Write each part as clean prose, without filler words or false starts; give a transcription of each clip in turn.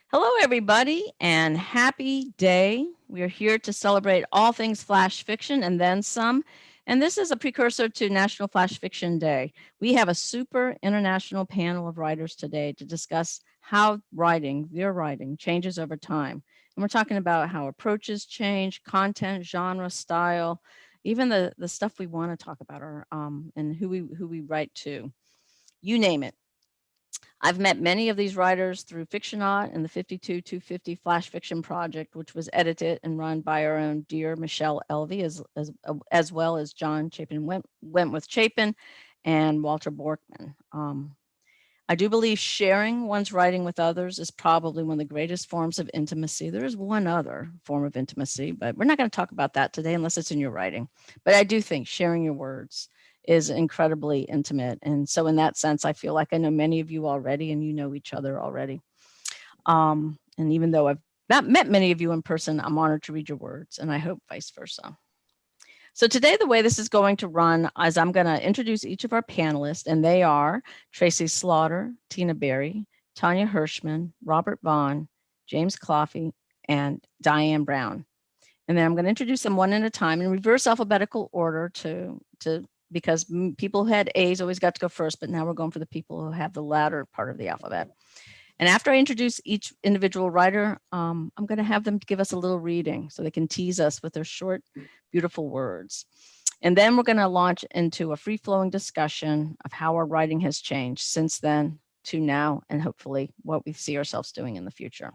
Hello, everybody, and happy day. We are here to celebrate all things flash fiction and then some. And this is a precursor to National Flash Fiction Day. We have a super international panel of writers today to discuss how writing, their writing, changes over time. And we're talking about how approaches change, content, genre, style, even the stuff we want to talk about, and who we write to. You name it. I've met many of these writers through Fictionaut and the 52-250 Flash Fiction Project, which was edited and run by our own dear Michelle Elvey, as well as John Chapin Wentworth Chapin and Walter Borkman. I do believe sharing one's writing with others is probably one of the greatest forms of intimacy. There is one other form of intimacy, but we're not going to talk about that today unless it's in your writing. But I do think sharing your words is incredibly intimate. And so in that sense, I feel like I know many of you already and you know each other already. And even though I've not met many of you in person, I'm honored to read your words, and I hope vice versa. So today, the way this is going to run is I'm going to introduce each of our panelists, and they are Tracy Slaughter, Tina Berry, Tanya Herman, Robert Vaughn, James Clappi, and Diane Brown. And then I'm going to introduce them one at a time in reverse alphabetical order because people who had A's always got to go first, but now we're going for the people who have the latter part of the alphabet. And after I introduce each individual writer, I'm going to have them give us a little reading so they can tease us with their short, beautiful words. And then we're going to launch into a free-flowing discussion of how our writing has changed since then to now, and hopefully what we see ourselves doing in the future.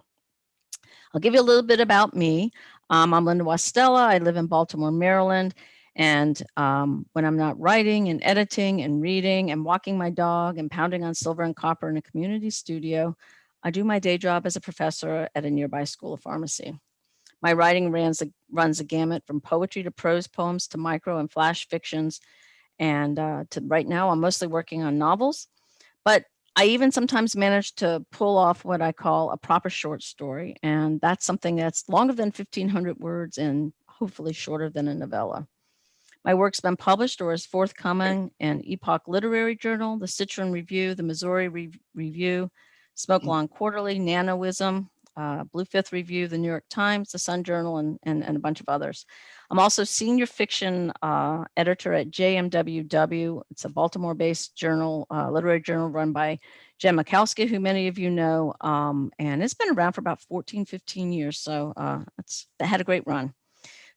I'll give you a little bit about me. I'm Linda Wastella. I live in Baltimore, Maryland. And when I'm not writing and editing and reading and walking my dog and pounding on silver and copper in a community studio, I do my day job as a professor at a nearby school of pharmacy. My writing runs a gamut from poetry to prose poems to micro and flash fictions. And to right now, I'm mostly working on novels. But I even sometimes manage to pull off what I call a proper short story. And that's something that's longer than 1,500 words and hopefully shorter than a novella. My work's been published or is forthcoming in Epoch Literary Journal, the Citron Review, the Missouri Review, Smoke Lawn Quarterly, Nanoism, Blue Fifth Review, the New York Times, the Sun Journal, and a bunch of others. I'm also senior fiction editor at JMWW. It's a Baltimore-based journal, literary journal run by Jen Mikowski, who many of you know, and it's been around for about 14, 15 years. So it had a great run.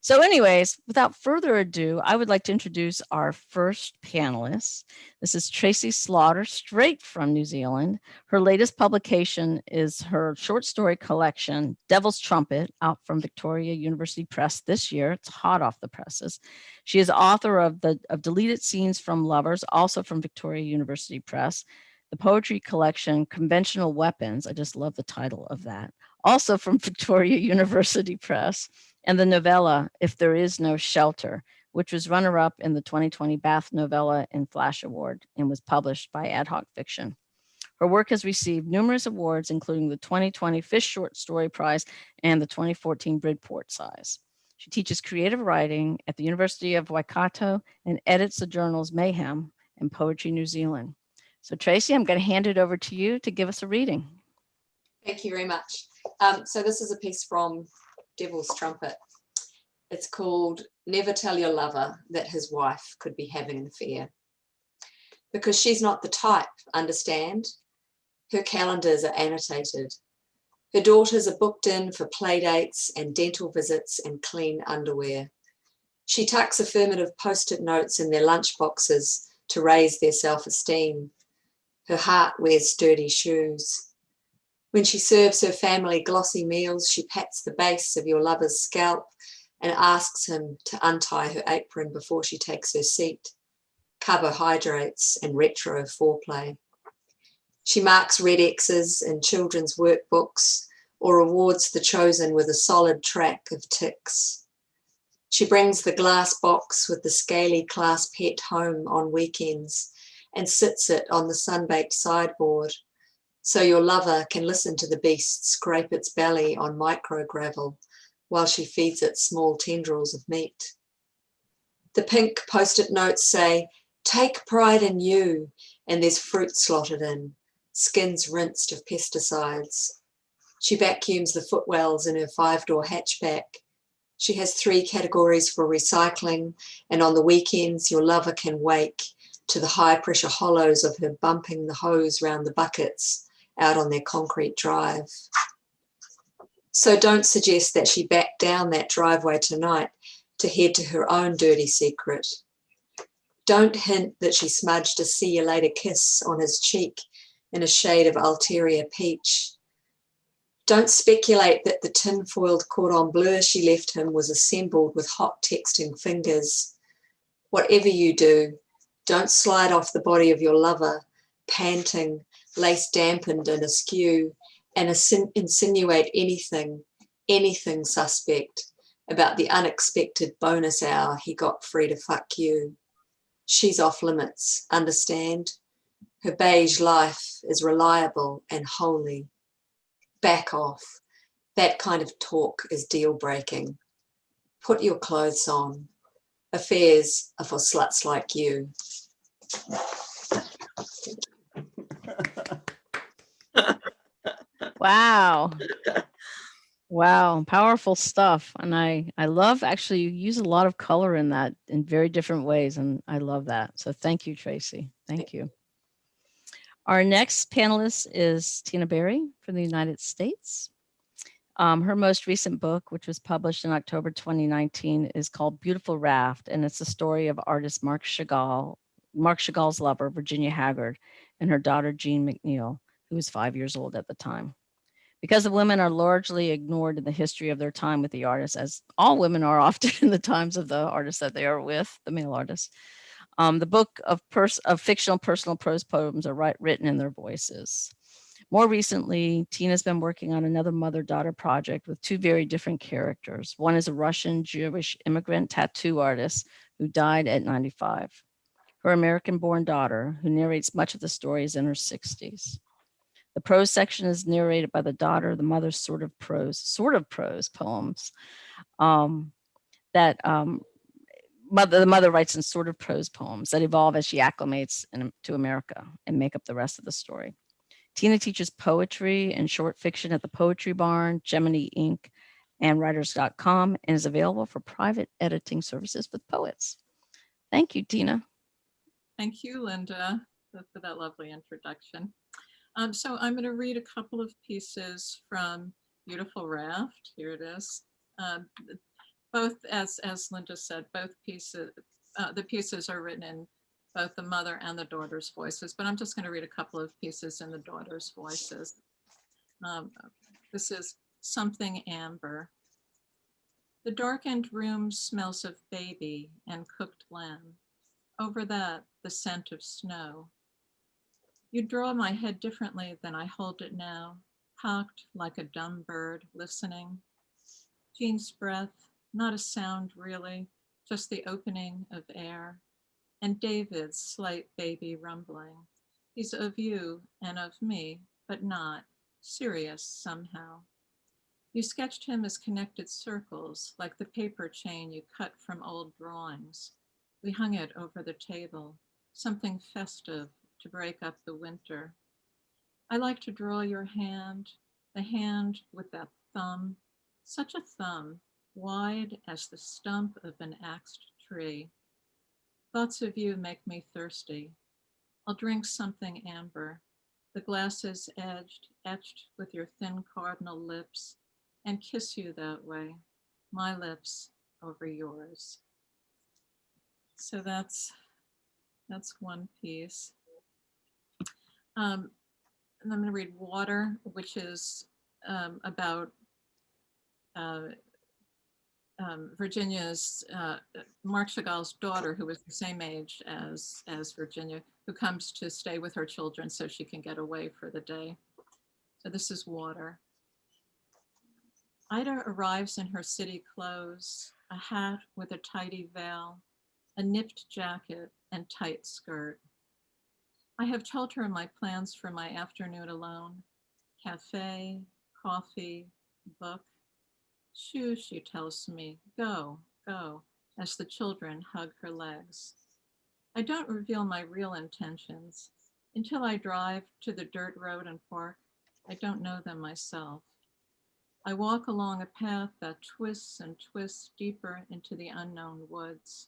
So anyways, without further ado, I would like to introduce our first panelist. This is Tracy Slaughter, straight from New Zealand. Her latest publication is her short story collection, Devil's Trumpet, out from Victoria University Press this year. It's hot off the presses. She is author of Deleted Scenes from Lovers, also from Victoria University Press. The poetry collection, Conventional Weapons, I just love the title of that, also from Victoria University Press, and the novella, If There Is No Shelter, which was runner-up in the 2020 Bath Novella and Flash Award and was published by Ad Hoc Fiction. Her work has received numerous awards, including the 2020 Fish Short Story Prize and the 2014 Bridport Prize. She teaches creative writing at the University of Waikato and edits the journals Mayhem and Poetry New Zealand. So Tracy, I'm going to hand it over to you to give us a reading. Thank you very much. So this is a piece from Devil's Trumpet. It's called Never Tell Your Lover That His Wife Could Be Having an Affair. Because she's not the type, understand? Her calendars are annotated. Her daughters are booked in for play dates and dental visits and clean underwear. She tucks affirmative post-it notes in their lunch boxes to raise their self-esteem. Her heart wears sturdy shoes. When she serves her family glossy meals, she pats the base of your lover's scalp and asks him to untie her apron before she takes her seat. Carbohydrates and retro foreplay. She marks red X's in children's workbooks or rewards the chosen with a solid track of ticks. She brings the glass box with the scaly class pet home on weekends and sits it on the sun-baked sideboard, so your lover can listen to the beast scrape its belly on micro-gravel while she feeds it small tendrils of meat. The pink post-it notes say, "Take pride in you," and there's fruit slotted in, skins rinsed of pesticides. She vacuums the footwells in her 5-door hatchback. She has 3 categories for recycling, and on the weekends, your lover can wake to the high-pressure hollows of her bumping the hose round the buckets out on their concrete drive. So don't suggest that she back down that driveway tonight to head to her own dirty secret. Don't hint that she smudged a see you later kiss on his cheek in a shade of ulterior peach. Don't speculate that the tin-foiled cordon bleu she left him was assembled with hot texting fingers. Whatever you do, don't slide off the body of your lover, panting, lace dampened and askew, and insinuate anything suspect about the unexpected bonus hour he got free to fuck you. She's off limits, understand? Her beige life is reliable and holy. Back off. That kind of talk is deal-breaking. Put your clothes on. Affairs are for sluts like you. Wow. Wow, powerful stuff. And I love, actually, you use a lot of color in that in very different ways. And I love that. So thank you, Tracy. Thank you. Our next panelist is Tina Berry from the United States. Her most recent book, which was published in October 2019, is called Beautiful Raft. And it's the story of artist Marc Chagall's lover, Virginia Haggard, and her daughter, Jean McNeil, who was 5 years old at the time. Because the women are largely ignored in the history of their time with the artist, as all women are often in the times of the artists that they are with, the male artists. The book of fictional personal prose poems are written in their voices. More recently, Tina's been working on another mother-daughter project with 2 very different characters. One is a Russian Jewish immigrant tattoo artist who died at 95. Her American-born daughter, who narrates much of the story, is in her 60s. The prose section is narrated by the daughter. The mother's sort of prose poems the mother writes in sort of prose poems that evolve as she acclimates to America and make up the rest of the story. Tina teaches poetry and short fiction at the Poetry Barn, Gemini Inc., and writers.com, and is available for private editing services with poets. Thank you, Tina. Thank you, Linda, for that lovely introduction. So I'm going to read a couple of pieces from Beautiful Raft. Here it is. Both, as Linda said, both pieces, the pieces are written in both the mother and the daughter's voices, but I'm just going to read a couple of pieces in the daughter's voices. This is Something Amber. The darkened room smells of baby and cooked lamb. Over that, the scent of snow. You draw my head differently than I hold it now, cocked like a dumb bird listening. Jean's breath, not a sound really, just the opening of air. And David's slight baby rumbling. He's of you and of me, but not serious somehow. You sketched him as connected circles, like the paper chain you cut from old drawings. We hung it over the table, something festive to break up the winter. I like to draw your hand, the hand with that thumb, such a thumb, wide as the stump of an axed tree. Thoughts of you make me thirsty. I'll drink something amber, the glasses etched with your thin cardinal lips, and kiss you that way, my lips over yours. So that's one piece. And I'm going to read Water, which is about Virginia's, Marc Chagall's daughter, who was the same age as Virginia, who comes to stay with her children so she can get away for the day. So this is Water. Ida arrives in her city clothes, a hat with a tidy veil, a nipped jacket, and tight skirt. I have told her my plans for my afternoon alone. Cafe, coffee, book. Shoo, she tells me, go, as the children hug her legs. I don't reveal my real intentions. Until I drive to the dirt road and park, I don't know them myself. I walk along a path that twists and twists deeper into the unknown woods.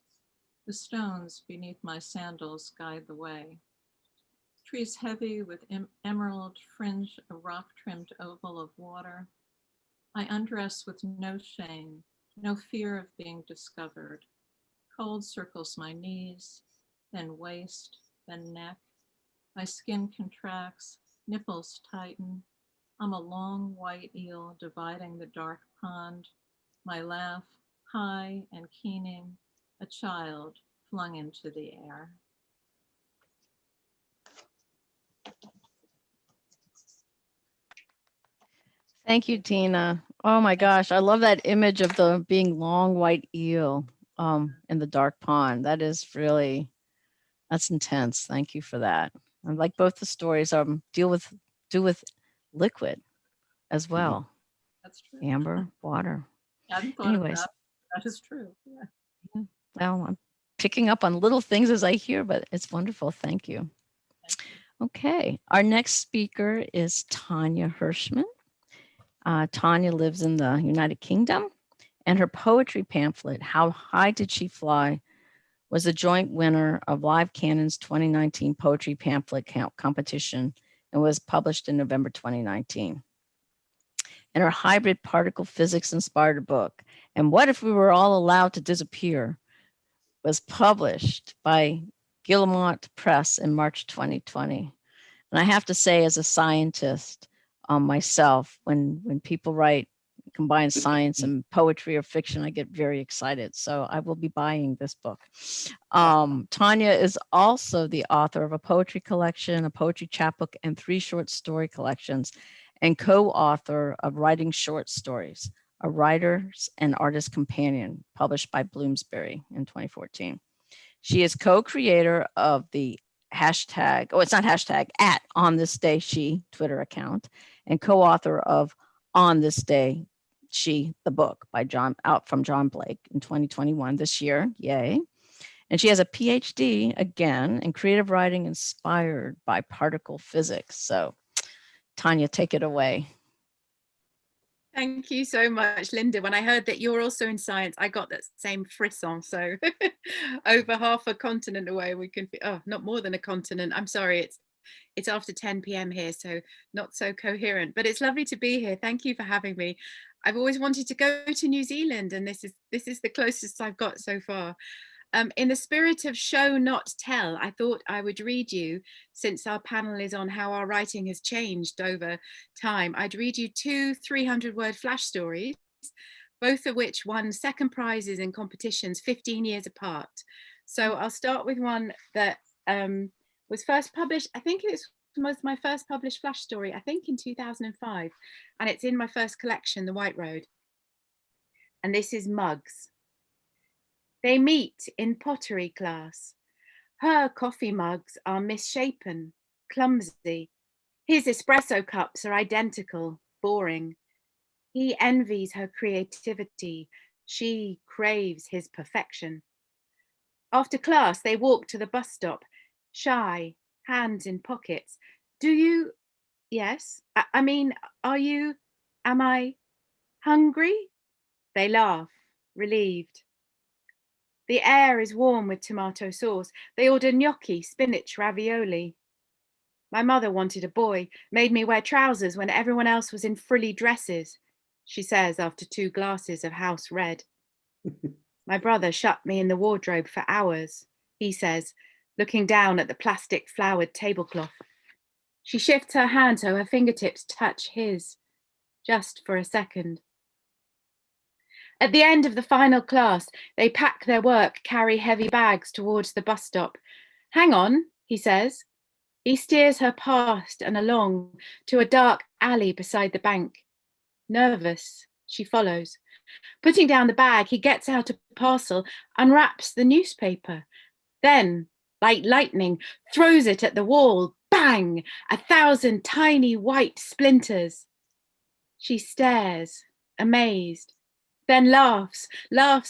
The stones beneath my sandals guide the way. Trees heavy with emerald fringe a rock-trimmed oval of water. I undress with no shame, no fear of being discovered. Cold circles my knees, then waist, then neck. My skin contracts, nipples tighten. I'm a long white eel dividing the dark pond. My laugh, high and keening, a child flung into the air. Thank you, Tina. Oh my gosh, I love that image of the being long white eel in the dark pond. That is really, that's intense. Thank you for that. I like both the stories do with liquid as well. That's true. Amber, water. I hadn't thought Anyways. of that. That is true. Yeah. Well, I'm picking up on little things as I hear, but it's wonderful. Thank you. Thank you. Okay, our next speaker is Tanya Herman. Tanya lives in the United Kingdom, and her poetry pamphlet, How High Did She Fly, was a joint winner of Live Cannon's 2019 poetry pamphlet competition and was published in November 2019. And her hybrid particle physics inspired book, And What If We Were All Allowed to Disappear, was published by Guillemot Press in March 2020. And I have to say, as a scientist myself, when people write, combine science and poetry or fiction, I get very excited. So I will be buying this book. Tanya is also the author of a poetry collection, a poetry chapbook, and 3 short story collections, and co-author of Writing Short Stories, a writer's and artist companion, published by Bloomsbury in 2014. She is co-creator of the hashtag, oh, it's not hashtag, at On This Day She Twitter account, and co-author of On This Day She, the book by out from John Blake in 2021, this year, yay. And she has a PhD, again, in creative writing inspired by particle physics. So Tanya, take it away. Thank you so much, Linda. When I heard that you're also in science, I got that same frisson. So over half a continent away, we can, oh, not more than a continent. I'm sorry, it's after 10 p.m. here, so not so coherent, but it's lovely to be here. Thank you for having me. I've always wanted to go to New Zealand, and this is the closest I've got so far. In the spirit of show, not tell, I thought I would read you, since our panel is on how our writing has changed over time, I'd read you 2 300-word flash stories, both of which won second prizes in competitions 15 years apart. So I'll start with one that was first published, I think it was my first published flash story, I think in 2005, and it's in my first collection, The White Road. And this is Mugs. They meet in pottery class. Her coffee mugs are misshapen, clumsy. His espresso cups are identical, boring. He envies her creativity. She craves his perfection. After class, they walk to the bus stop, shy, hands in pockets. Do you, yes, I mean, are you, am I hungry? They laugh, relieved. The air is warm with tomato sauce. They order gnocchi, spinach, ravioli. My mother wanted a boy, made me wear trousers when everyone else was in frilly dresses, she says after 2 glasses of house red. My brother shut me in the wardrobe for hours, he says, looking down at the plastic flowered tablecloth. She shifts her hand so her fingertips touch his, just for a second. At the end of the final class, they pack their work, carry heavy bags towards the bus stop. Hang on, he says. He steers her past and along to a dark alley beside the bank. Nervous, she follows. Putting down the bag, he gets out a parcel, unwraps the newspaper. Then, like lightning, throws it at the wall. Bang! 1,000 tiny white splinters. She stares, amazed. Then laughs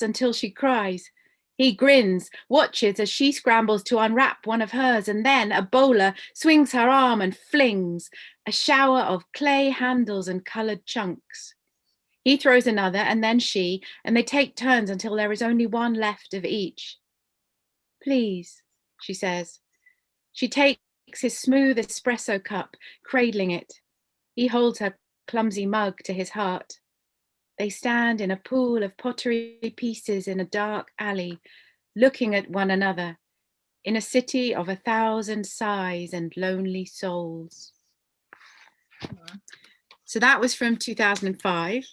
until she cries. He grins, watches as she scrambles to unwrap one of hers, and then a bowler swings her arm and flings a shower of clay handles and coloured chunks. He throws another, and then she, and they take turns until there is only one left of each. Please, she says. She takes his smooth espresso cup, cradling it. He holds her clumsy mug to his heart. They stand in a pool of pottery pieces in a dark alley, looking at one another, in a city of 1,000 sighs and lonely souls. So that was from 2005.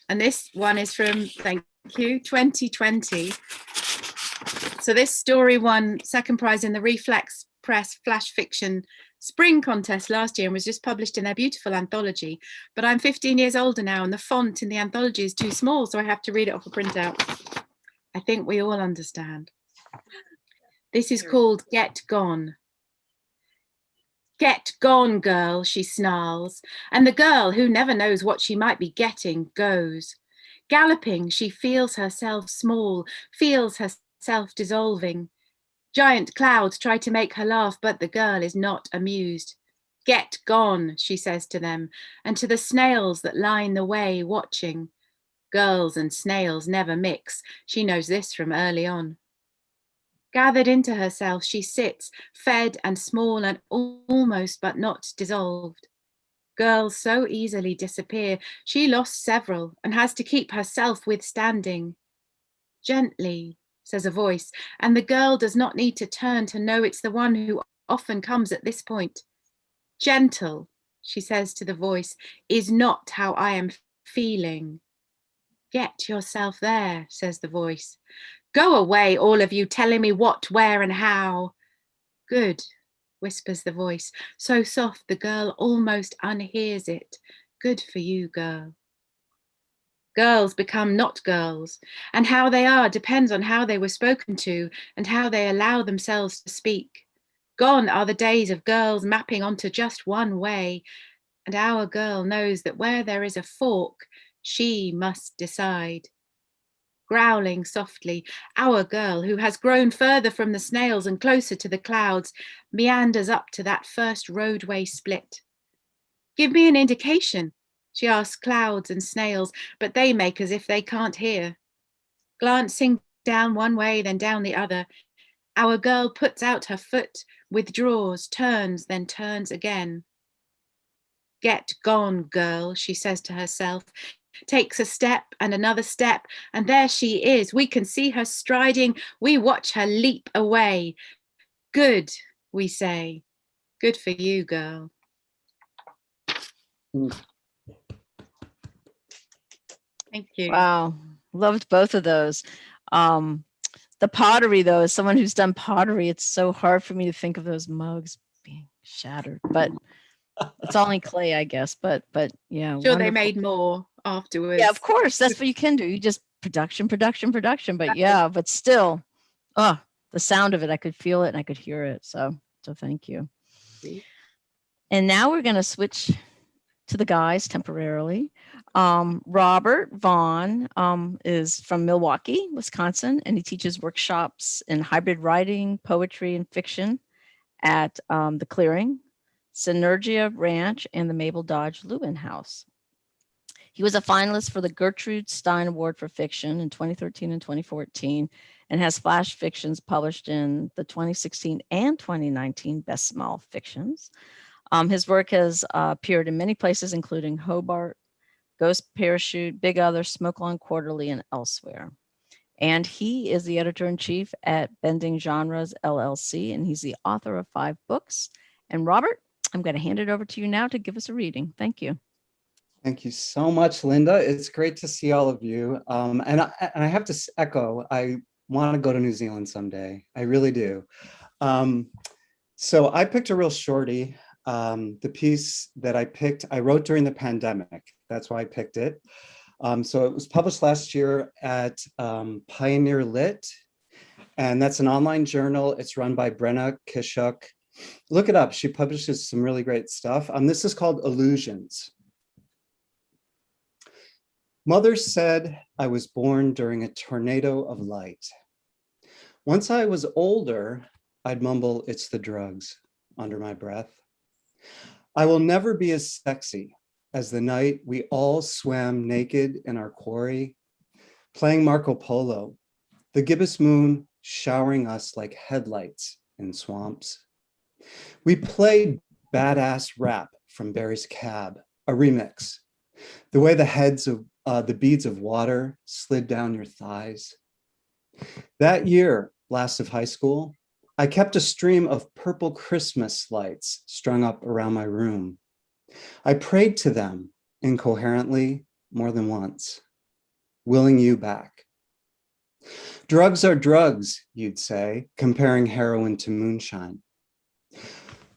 And this one is from, thank you, 2020. So this story won second prize in the Reflex Press Flash Fiction Spring Contest last year and was just published in their beautiful anthology. But I'm 15 years older now and the font in the anthology is too small, so I have to read it off a printout. I think we all understand. This is called Get Gone. Get gone, girl, she snarls, and the girl, who never knows what she might be getting, goes. Galloping, she feels herself small, feels herself dissolving. Giant clouds try to make her laugh, but the girl is not amused. Get gone, she says to them, and to the snails that line the way, watching. Girls and snails never mix. She knows this from early on. Gathered into herself, she sits, fed and small and almost but not dissolved. Girls so easily disappear. She lost several and has to keep herself withstanding. Gently, says a voice, and the girl does not need to turn to know it's the one who often comes at this point. Gentle, she says to the voice, is not how I am feeling. Get yourself there, says the voice. Go away, all of you, telling me what, where, and how. Good, whispers the voice, so soft the girl almost unhears it. Good for you, girl. Girls become not girls, and how they are depends on how they were spoken to and how they allow themselves to speak. Gone are the days of girls mapping onto just one way, and our girl knows that where there is a fork, she must decide. Growling softly, our girl, who has grown further from the snails and closer to the clouds, meanders up to that first roadway split. Give me an indication, she asks clouds and snails, but they make as if they can't hear. Glancing down one way, then down the other, our girl puts out her foot, withdraws, turns, then turns again. Get gone, girl, she says to herself, takes a step and another step, and there she is. We can see her striding. We watch her leap away. Good, we say. Good for you, girl. Thank you. Wow, loved both of those. The pottery, though, as someone who's done pottery, it's so hard for me to think of those mugs being shattered, but it's only clay, I guess. But yeah, Sure, wonderful. they made more afterwards. Yeah, of course, that's what you can do. You just production, but yeah, but still, oh, the sound of it, I could feel it and I could hear it. So thank you. And now we're going to switch to the guys temporarily. Robert Vaughn is from Milwaukee, Wisconsin, and he teaches workshops in hybrid writing, poetry, and fiction at the Clearing, Synergia Ranch, and the Mabel Dodge Lewin House. He was a finalist for the Gertrude Stein Award for Fiction in 2013 and 2014, and has flash fictions published in the 2016 and 2019 Best Small Fictions. His work has appeared in many places, including Hobart, Ghost Parachute, Big Other, Smoke Lawn Quarterly, and elsewhere. And he is the editor-in-chief at Bending Genres, LLC, and he's the author of 5 books. And Robert, I'm going to hand it over to you now to give us a reading. Thank you. Thank you so much, Linda. It's great to see all of you. And I have to echo, I want to go to New Zealand someday. I really do. So I picked a real shorty. The piece that I picked, I wrote during the pandemic. That's why I picked it. So it was published last year at Pioneer Lit, and that's an online journal. It's run by Brenna Kishuk. Look it up. She publishes some really great stuff. This is called Illusions. Mother said I was born during a tornado of light. Once I was older, I'd mumble, "It's the drugs," under my breath. I will never be as sexy. as the night we all swam naked in our quarry, playing Marco Polo, the gibbous moon showering us like headlights in swamps. We played Badass Rap from Barry's Cab, a remix, the way the heads of the beads of water slid down your thighs. That year, last of high school, I kept a stream of purple Christmas lights strung up around my room. I prayed to them incoherently more than once, willing you back. Drugs are drugs, you'd say, comparing heroin to moonshine.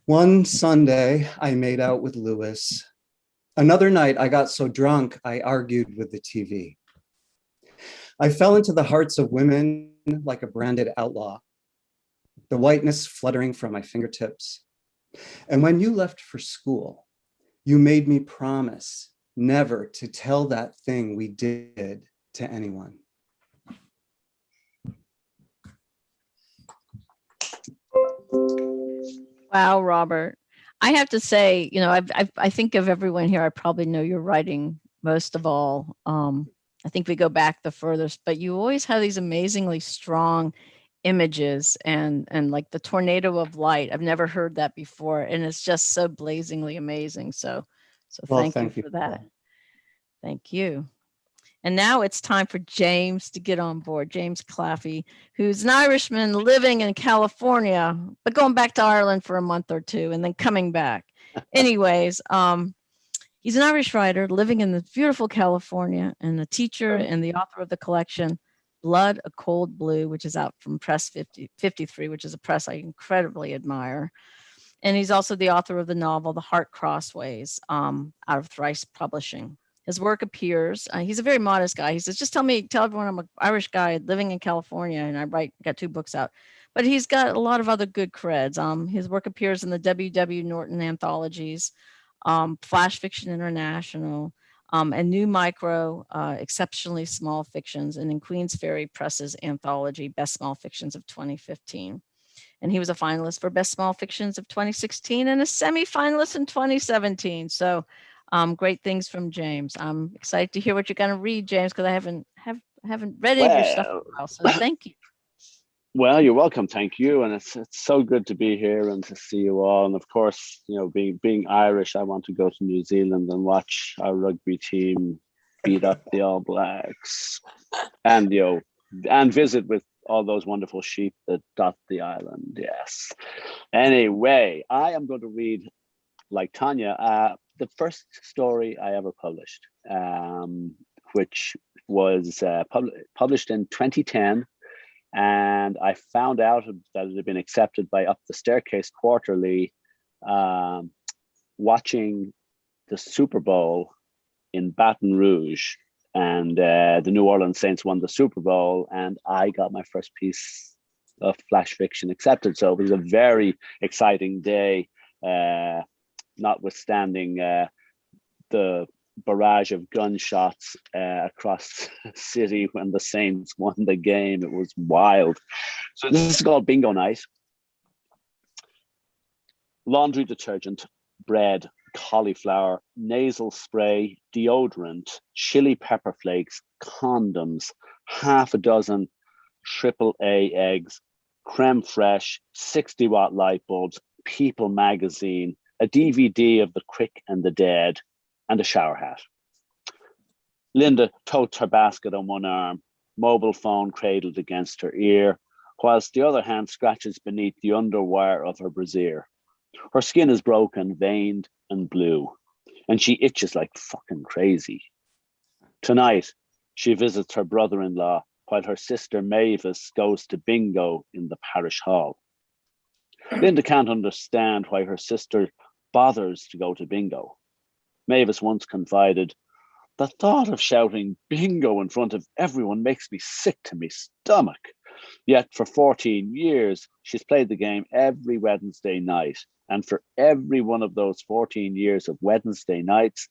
One Sunday, I made out with Lewis. Another night, I got so drunk, I argued with the TV. I fell into the hearts of women like a branded outlaw, the whiteness fluttering from my fingertips. And when you left for school, you made me promise never to tell that thing we did to anyone. Wow, Robert. I have to say, you know, I think of everyone here, I probably know your writing most of all. I think we go back the furthest, but you always have these amazingly strong images and like the tornado of light. I've never heard that before, and it's just so blazingly amazing. So Well, thank you for that. Thank you. And now it's time for James to get on board. James Clappi, who's an Irishman living in California, but going back to Ireland for a month or two and then coming back. Anyways, he's an Irish writer living in the beautiful California and a teacher and the author of the collection Blood, A Cold Blue, which is out from Press 53, which is a press I incredibly admire. And he's also the author of the novel The Heart Crossways, out of Thrice Publishing. His work appears, he's a very modest guy. He says, just tell everyone I'm an Irish guy living in California and I got 2 books out. But he's got a lot of other good creds. His work appears in the W.W. Norton anthologies, Flash Fiction International, and New Micro, Exceptionally Small Fictions, and in Queens Ferry Press's anthology, Best Small Fictions of 2015. And he was a finalist for Best Small Fictions of 2016 and a semi-finalist in 2017. So great things from James. I'm excited to hear what you're going to read, James, because I haven't read any of your stuff in a while. So thank you. Well, you're welcome. Thank you. And it's so good to be here and to see you all. And of course, you know, being Irish, I want to go to New Zealand and watch our rugby team beat up the All Blacks, and and visit with all those wonderful sheep that dot the island. Yes. Anyway, I am going to read, like Tanya, the first story I ever published, which was published in 2010. And I found out that it had been accepted by Up the Staircase Quarterly, watching the Super Bowl in Baton Rouge. And the New Orleans Saints won the Super Bowl, and I got my first piece of flash fiction accepted. So it was a very exciting day, notwithstanding the barrage of gunshots across the city when the Saints won the game. It was wild. So this is called Bingo Night. Laundry detergent, bread, cauliflower, nasal spray, deodorant, chili pepper flakes, condoms, half a dozen AAA eggs, creme fraiche, 60-watt light bulbs, People magazine, a DVD of The Quick and the Dead, and a shower hat. Linda totes her basket on one arm, mobile phone cradled against her ear, whilst the other hand scratches beneath the underwire of her brassiere. Her skin is broken, veined, and blue, and she itches like fucking crazy. Tonight, she visits her brother-in-law while her sister Mavis goes to bingo in the parish hall. Linda can't understand why her sister bothers to go to bingo. Mavis once confided, "The thought of shouting bingo in front of everyone makes me sick to my stomach." Yet for 14 years, she's played the game every Wednesday night. And for every one of those 14 years of Wednesday nights,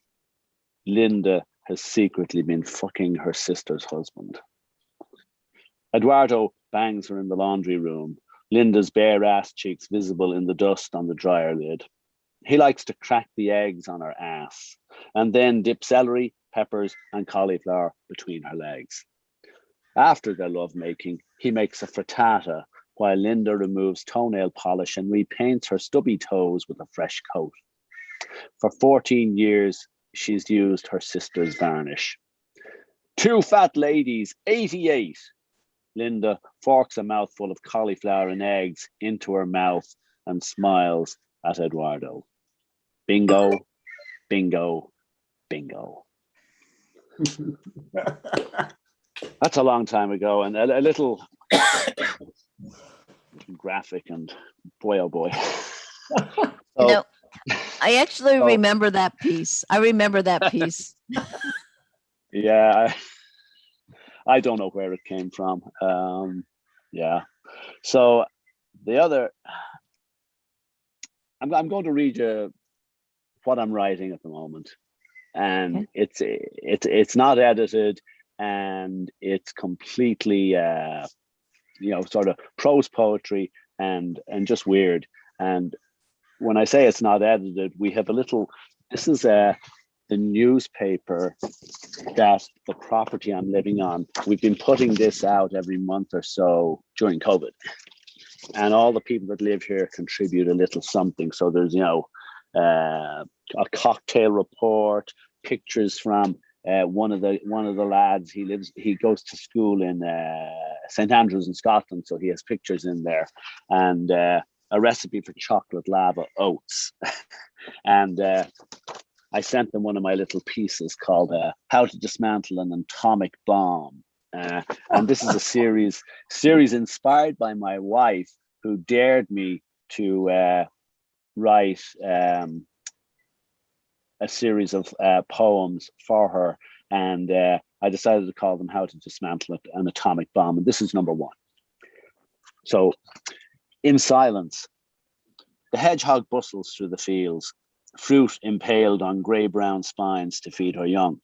Linda has secretly been fucking her sister's husband. Eduardo bangs her in the laundry room, Linda's bare ass cheeks visible in the dust on the dryer lid. He likes to crack the eggs on her ass. and then dip celery, peppers, and cauliflower between her legs. After their lovemaking, he makes a frittata while Linda removes toenail polish and repaints her stubby toes with a fresh coat. For 14 years, she's used her sister's varnish. Two fat ladies, 88. Linda forks a mouthful of cauliflower and eggs into her mouth and smiles at Eduardo. Bingo, bingo, bingo. That's a long time ago, and a little graphic, and boy, oh boy. You know, I actually remember that piece. I remember that piece. Yeah, I don't know where it came from. Yeah. So the other, I'm going to read you what I'm writing at the moment, and okay. It's not edited, and it's completely sort of prose poetry and just weird. And when I say it's not edited, we have a little. This is the newspaper that the property I'm living on. We've been putting this out every month or so during COVID, and all the people that live here contribute a little something. So there's a cocktail report, pictures from one of the lads. He goes to school in St Andrews in Scotland, so he has pictures in there, and a recipe for chocolate lava oats. And I sent them one of my little pieces called How to Dismantle an Atomic Bomb. And this is a series inspired by my wife, who dared me to write a series of poems for her. And I decided to call them How to Dismantle an Atomic Bomb. And this is number one. So, in silence, the hedgehog bustles through the fields, fruit impaled on grey-brown spines to feed her young.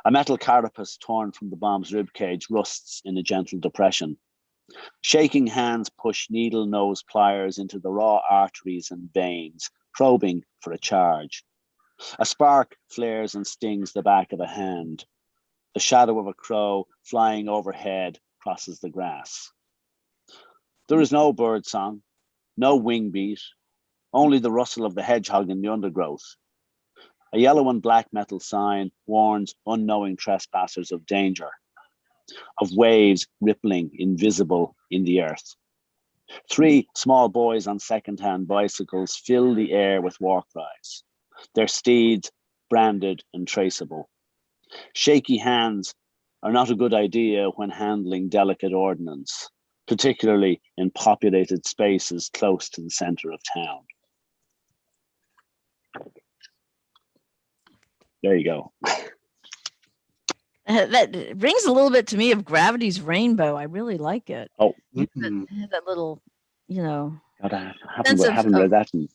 A metal carapace torn from the bomb's ribcage rusts in a gentle depression. Shaking hands push needle-nose pliers into the raw arteries and veins, probing for a charge. A spark flares and stings the back of a hand. The shadow of a crow flying overhead crosses the grass. There is no bird song, no wing beat, only the rustle of the hedgehog in the undergrowth. A yellow and black metal sign warns unknowing trespassers of danger, of waves rippling invisible in the earth. 3 small boys on second-hand bicycles fill the air with war cries, their steeds branded and traceable. Shaky hands are not a good idea when handling delicate ordnance, particularly in populated spaces close to the center of town. There you go. That rings a little bit to me of Gravity's Rainbow. I really like it. Oh, that little, God, I haven't read that in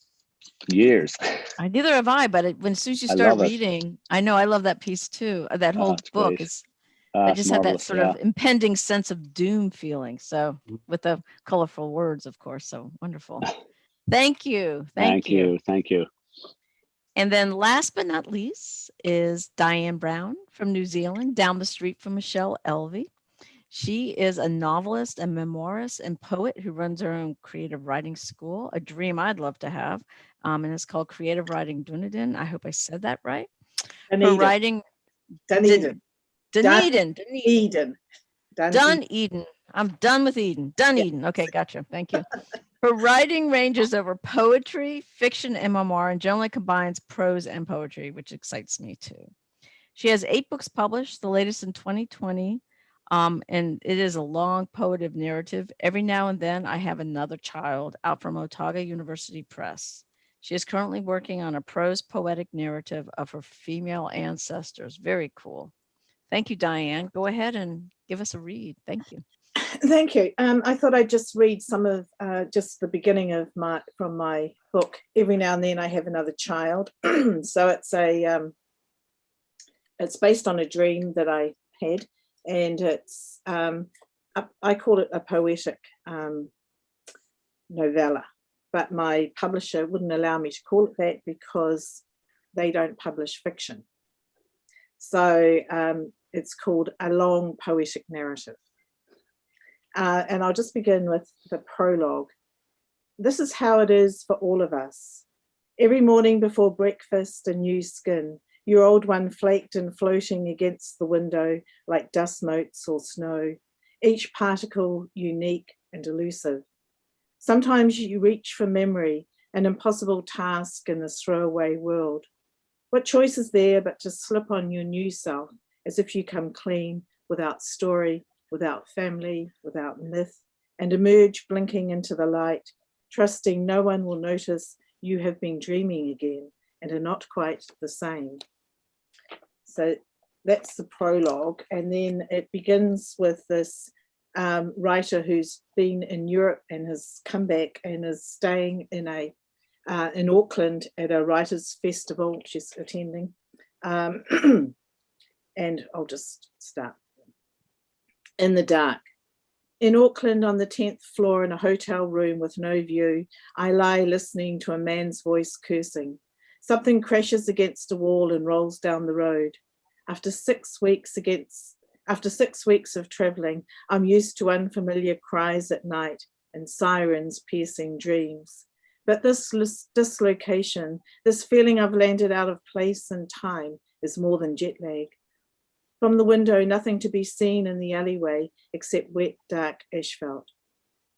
years. Neither have I, but as soon as you start reading, I know I love that piece too. That whole book is. I just had that sort of impending sense of doom feeling. So with the colorful words, of course. So wonderful. Thank you. Thank you. And then last but not least is Diane Brown from New Zealand, down the street from Michelle Elvey. She is a novelist and memoirist and poet who runs her own creative writing school, a dream I'd love to have. And it's called Creative Writing Dunedin. I hope I said that right. Her writing. Dunedin. Dunedin. I'm done with Eden. Dunedin. Okay, gotcha. Thank you. Her writing ranges over poetry, fiction, and memoir, and generally combines prose and poetry, which excites me too. She has 8 books published, the latest in 2020, and it is a long poetic narrative. Every now and then I have another child, out from Otago University Press. She is currently working on a prose poetic narrative of her female ancestors. Very cool. Thank you, Diane. Go ahead and give us a read. Thank you. Thank you. I thought I'd just read some of just the beginning of from my book. Every now and then I have another child. So it's based on a dream that I had, and it's I call it a poetic novella, but my publisher wouldn't allow me to call it that because they don't publish fiction. So it's called A Long Poetic Narrative. And I'll just begin with the prologue. This is how it is for all of us. Every morning before breakfast, a new skin, your old one flaked and floating against the window like dust motes or snow, each particle unique and elusive. Sometimes you reach for memory, an impossible task in this throwaway world. What choice is there but to slip on your new self as if you come clean, without story, without family, without myth, and emerge blinking into the light, trusting no one will notice you have been dreaming again and are not quite the same. So that's the prologue. And then it begins with this writer who's been in Europe and has come back and is staying in Auckland at a writers' festival she's attending. And I'll just start. In the dark. In Auckland, on the 10th floor in a hotel room with no view, I lie listening to a man's voice cursing. Something crashes against a wall and rolls down the road. After 6 weeks of traveling, I'm used to unfamiliar cries at night and sirens piercing dreams. But this dislocation, this feeling I've landed out of place and time, is more than jet lag. From the window, nothing to be seen in the alleyway except wet, dark asphalt.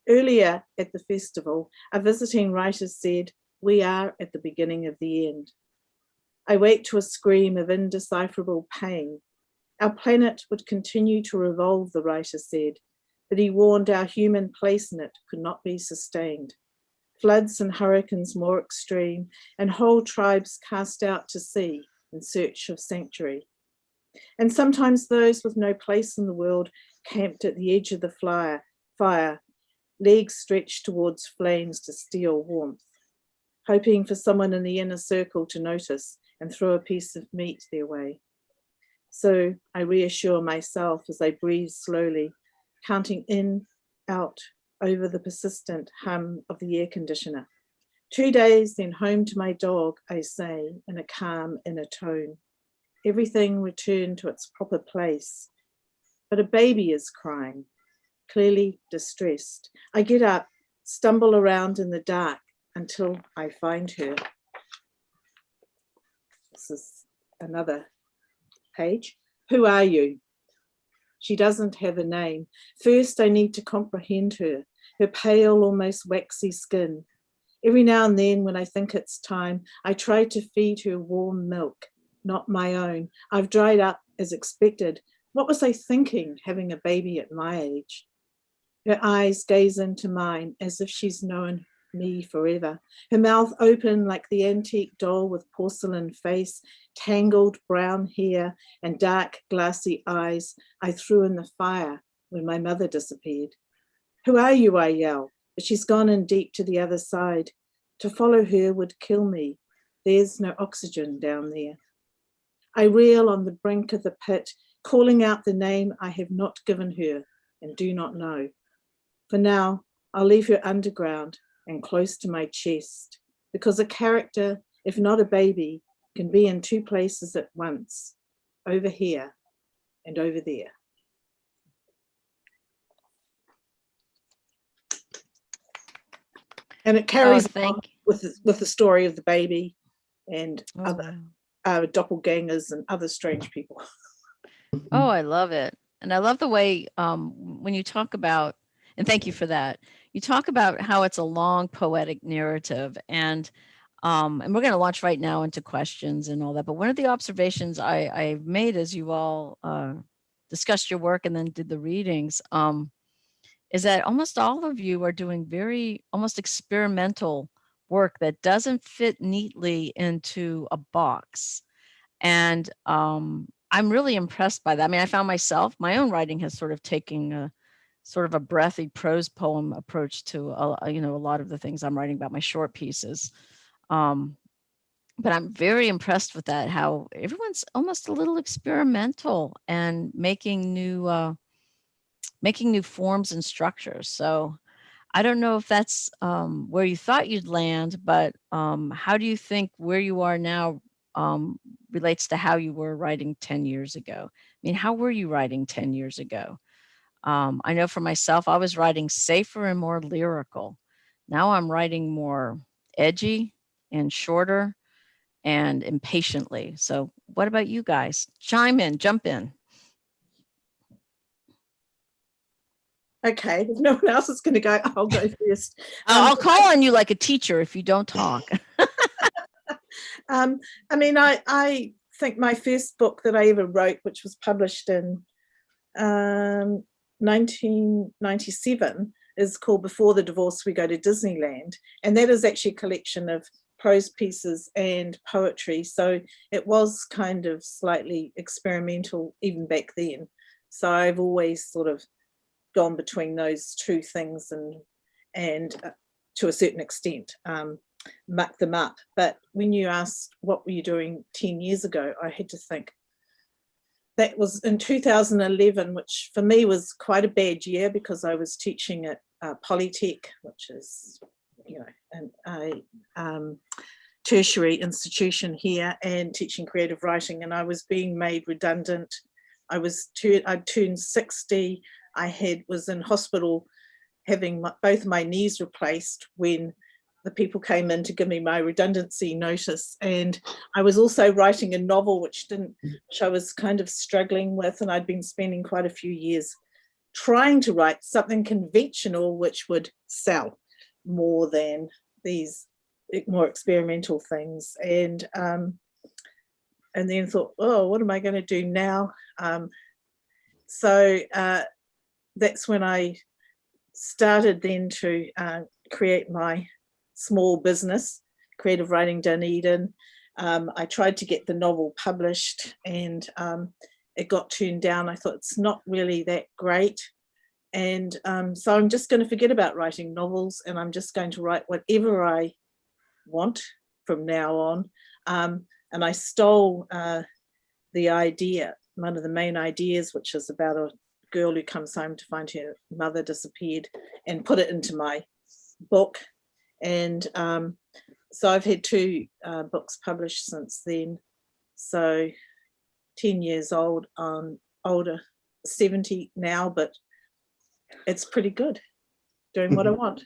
Earlier at the festival, a visiting writer said, "We are at the beginning of the end." I wake to a scream of indecipherable pain. Our planet would continue to revolve, the writer said, but he warned our human place in it could not be sustained. Floods and hurricanes more extreme, and whole tribes cast out to sea in search of sanctuary. And sometimes those with no place in the world camped at the edge of the fire, legs stretched towards flames to steal warmth, hoping for someone in the inner circle to notice and throw a piece of meat their way. So I reassure myself as I breathe slowly, counting in, out, over the persistent hum of the air conditioner. 2 days, then home to my dog, I say in a calm inner tone. Everything returned to its proper place. But a baby is crying, clearly distressed. I get up, stumble around in the dark until I find her. This is another page. Who are you? She doesn't have a name. First, I need to comprehend her pale, almost waxy skin. Every now and then, when I think it's time, I try to feed her warm milk, not my own. I've dried up as expected. What was I thinking, having a baby at my age? Her eyes gaze into mine as if she's known me forever. Her mouth open like the antique doll with porcelain face, tangled brown hair and dark glassy eyes I threw in the fire when my mother disappeared. Who are you, I yell, but she's gone in deep to the other side. To follow her would kill me. There's no oxygen down there. I reel on the brink of the pit, calling out the name I have not given her and do not know. For now, I'll leave her underground and close to my chest, because a character, if not a baby, can be in two places at once, over here and over there. And it carries on with the story of the baby and other doppelgangers and other strange people. Oh, I love it. And I love the way when you talk about, and thank you for that, you talk about how it's a long poetic narrative, and we're going to launch right now into questions and all that. But one of the observations I made as you all discussed your work and then did the readings is that almost all of you are doing very almost experimental work that doesn't fit neatly into a box. And I'm really impressed by that. I mean, I found myself, my own writing has sort of taken a sort of a breathy prose poem approach to, a lot of the things I'm writing about, my short pieces. But I'm very impressed with that, how everyone's almost a little experimental and making new forms and structures. So I don't know if that's where you thought you'd land, but how do you think where you are now relates to how you were writing 10 years ago. I mean, how were you writing 10 years ago? I know for myself, I was writing safer and more lyrical. Now I'm writing more edgy and shorter and impatiently. So what about you guys? Chime in, jump in. Okay, if no one else is going to go, I'll go first. I'll call on you like a teacher if you don't talk. I mean, I think my first book that I ever wrote, which was published in 1997, is called Before the Divorce We Go to Disneyland. And that is actually a collection of prose pieces and poetry. So it was kind of slightly experimental even back then. So I've always sort of gone between those two things and to a certain extent muck them up. But when you asked what were you doing 10 years ago, I had to think. That was in 2011, which for me was quite a bad year because I was teaching at Polytech, which is, you know, a tertiary institution here, and teaching creative writing, and I was being made redundant. I'd turned 60. I was in hospital having both my knees replaced when the people came in to give me my redundancy notice. And I was also writing a novel, which I was kind of struggling with, and I'd been spending quite a few years trying to write something conventional which would sell more than these more experimental things. And then thought, oh, what am I going to do now? So that's when I started then to create my small business, Creative Writing Dunedin. I tried to get the novel published, and it got turned down. I thought it's not really that great. And so I'm just going to forget about writing novels, and I'm just going to write whatever I want from now on. And I stole the idea, one of the main ideas, which is about a girl who comes home to find her mother disappeared, and put it into my book. And so I've had 2 books published since then. So 10 years old, older, 70 now, but it's pretty good, doing what I want.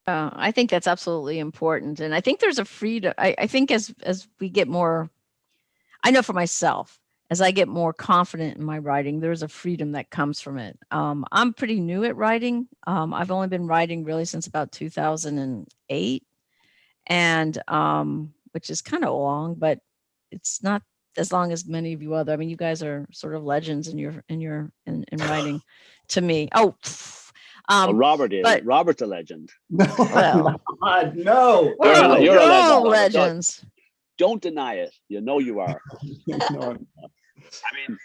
I think that's absolutely important. And I think there's a freedom. I think as we get more, I know for myself, as I get more confident in my writing, there's a freedom that comes from it. I'm pretty new at writing. I've only been writing really since about 2008, and which is kind of long, but it's not as long as many of you other. I mean, you guys are sort of legends in writing to me. Oh, Robert is. but- Robert's a legend. Well, God, no. You're a we're all legend. legends. Don't deny it. You know you are. No. I mean,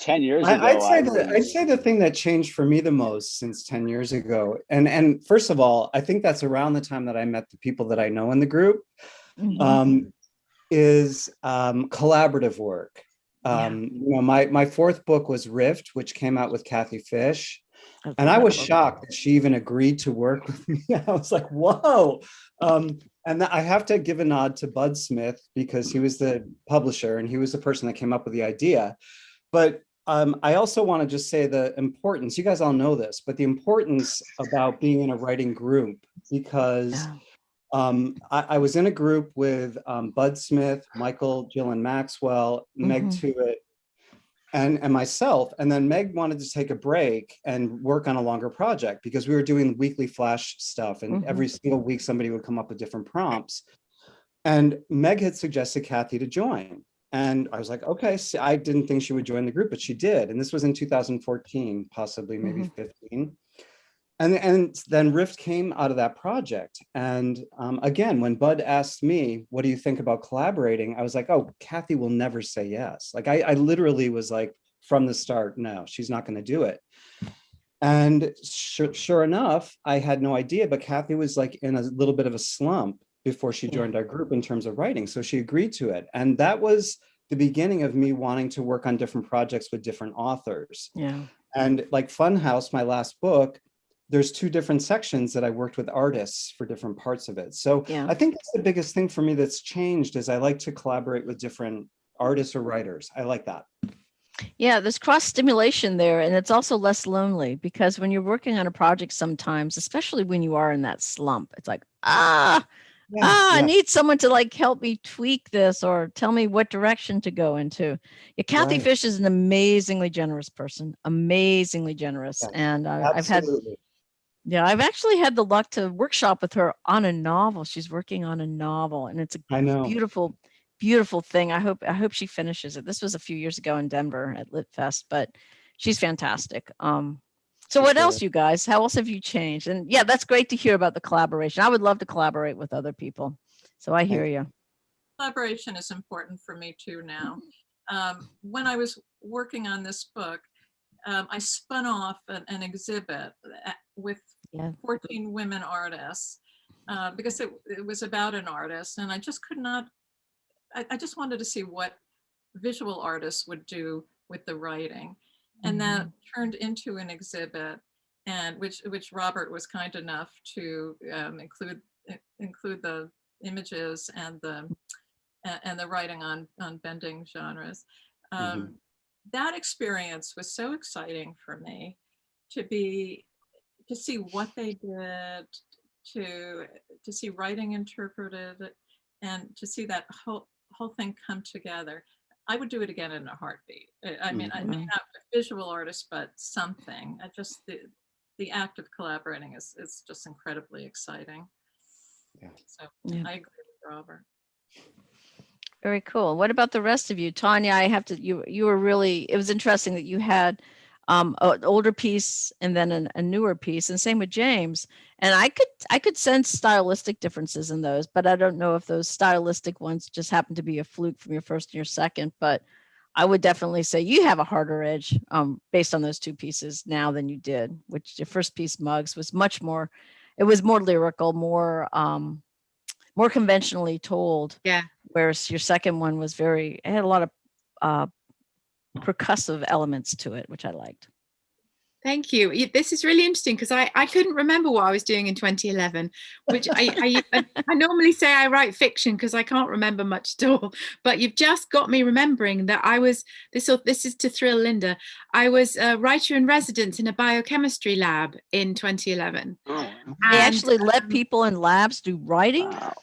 10 years ago, I'd say the thing that changed for me the most since 10 years ago, and first of all, I think that's around the time that I met the people that I know in the group, is collaborative work. You know, my 4th book was Rift, which came out with Kathy Fish. And I was shocked that she even agreed to work with me. I was like, whoa. And I have to give a nod to Bud Smith, because he was the publisher and he was the person that came up with the idea. But I also want to just say the importance, you guys all know this, but the importance about being in a writing group, because I was in a group with Bud Smith, Michael, Jill and Maxwell, Meg Tuitt, and myself. And then Meg wanted to take a break and work on a longer project, because we were doing weekly flash stuff, and every single week somebody would come up with different prompts. And Meg had suggested Kathy to join. And I was like, okay, so I didn't think she would join the group, but she did. And this was in 2014, possibly maybe 15. And then Rift came out of that project. And again, when Bud asked me, what do you think about collaborating? I was like, oh, Kathy will never say yes. Like I literally was like, from the start, no, she's not going to do it. And sure enough, I had no idea, but Kathy was like in a little bit of a slump before she joined our group in terms of writing. So she agreed to it. And that was the beginning of me wanting to work on different projects with different authors. Yeah. And like Funhouse, my last book, there's two different sections that I worked with artists for different parts of it. So Yeah. I think that's the biggest thing for me that's changed is I like to collaborate with different artists or writers. I like that. Yeah, there's cross stimulation there, and it's also less lonely because when you're working on a project sometimes, especially when you are in that slump, it's like, I need someone to like help me tweak this or tell me what direction to go into. Yeah, Kathy Right. Fish is an amazingly generous person, amazingly generous. Yes, And absolutely. I've actually had the luck to workshop with her on a novel. She's working on a novel, and it's a I know. beautiful, beautiful thing. I hope she finishes it. This was a few years ago in Denver at Lit Fest, but she's fantastic. So She's what else, great. you guys? How else have you changed? And yeah, that's great to hear about the collaboration. I would love to collaborate with other people. So I hear you. Collaboration is important for me too now. When I was working on this book, I spun off an exhibit with 14 women artists because it was about an artist, and I just could not, I just wanted to see what visual artists would do with the writing. And that turned into an exhibit, and which Robert was kind enough to include the images and the writing on bending genres. That experience was so exciting for me to see what they did, to see writing interpreted, and to see that whole thing come together. I would do it again in a heartbeat. I mean, I may not be a visual artist, but something. The act of collaborating is just incredibly exciting. Yeah. So I agree with Robert. Very cool. What about the rest of you? Tanya, I have to, you were really, it was interesting that you had an older piece and then a newer piece, and same with James. And I could sense stylistic differences in those, but I don't know if those stylistic ones just happen to be a fluke from your first and your second, but I would definitely say you have a harder edge based on those two pieces now than you did, which your first piece, Mugs, was much more, it was more lyrical, more conventionally told. Yeah. Whereas your second one was it had a lot of percussive elements to it, which I liked. Thank you. This is really interesting because I couldn't remember what I was doing in 2011, which I normally say I write fiction because I can't remember much at all. But you've just got me remembering that I was, this is to thrill Linda, I was a writer in residence in a biochemistry lab in 2011. They actually let people in labs do writing? Wow.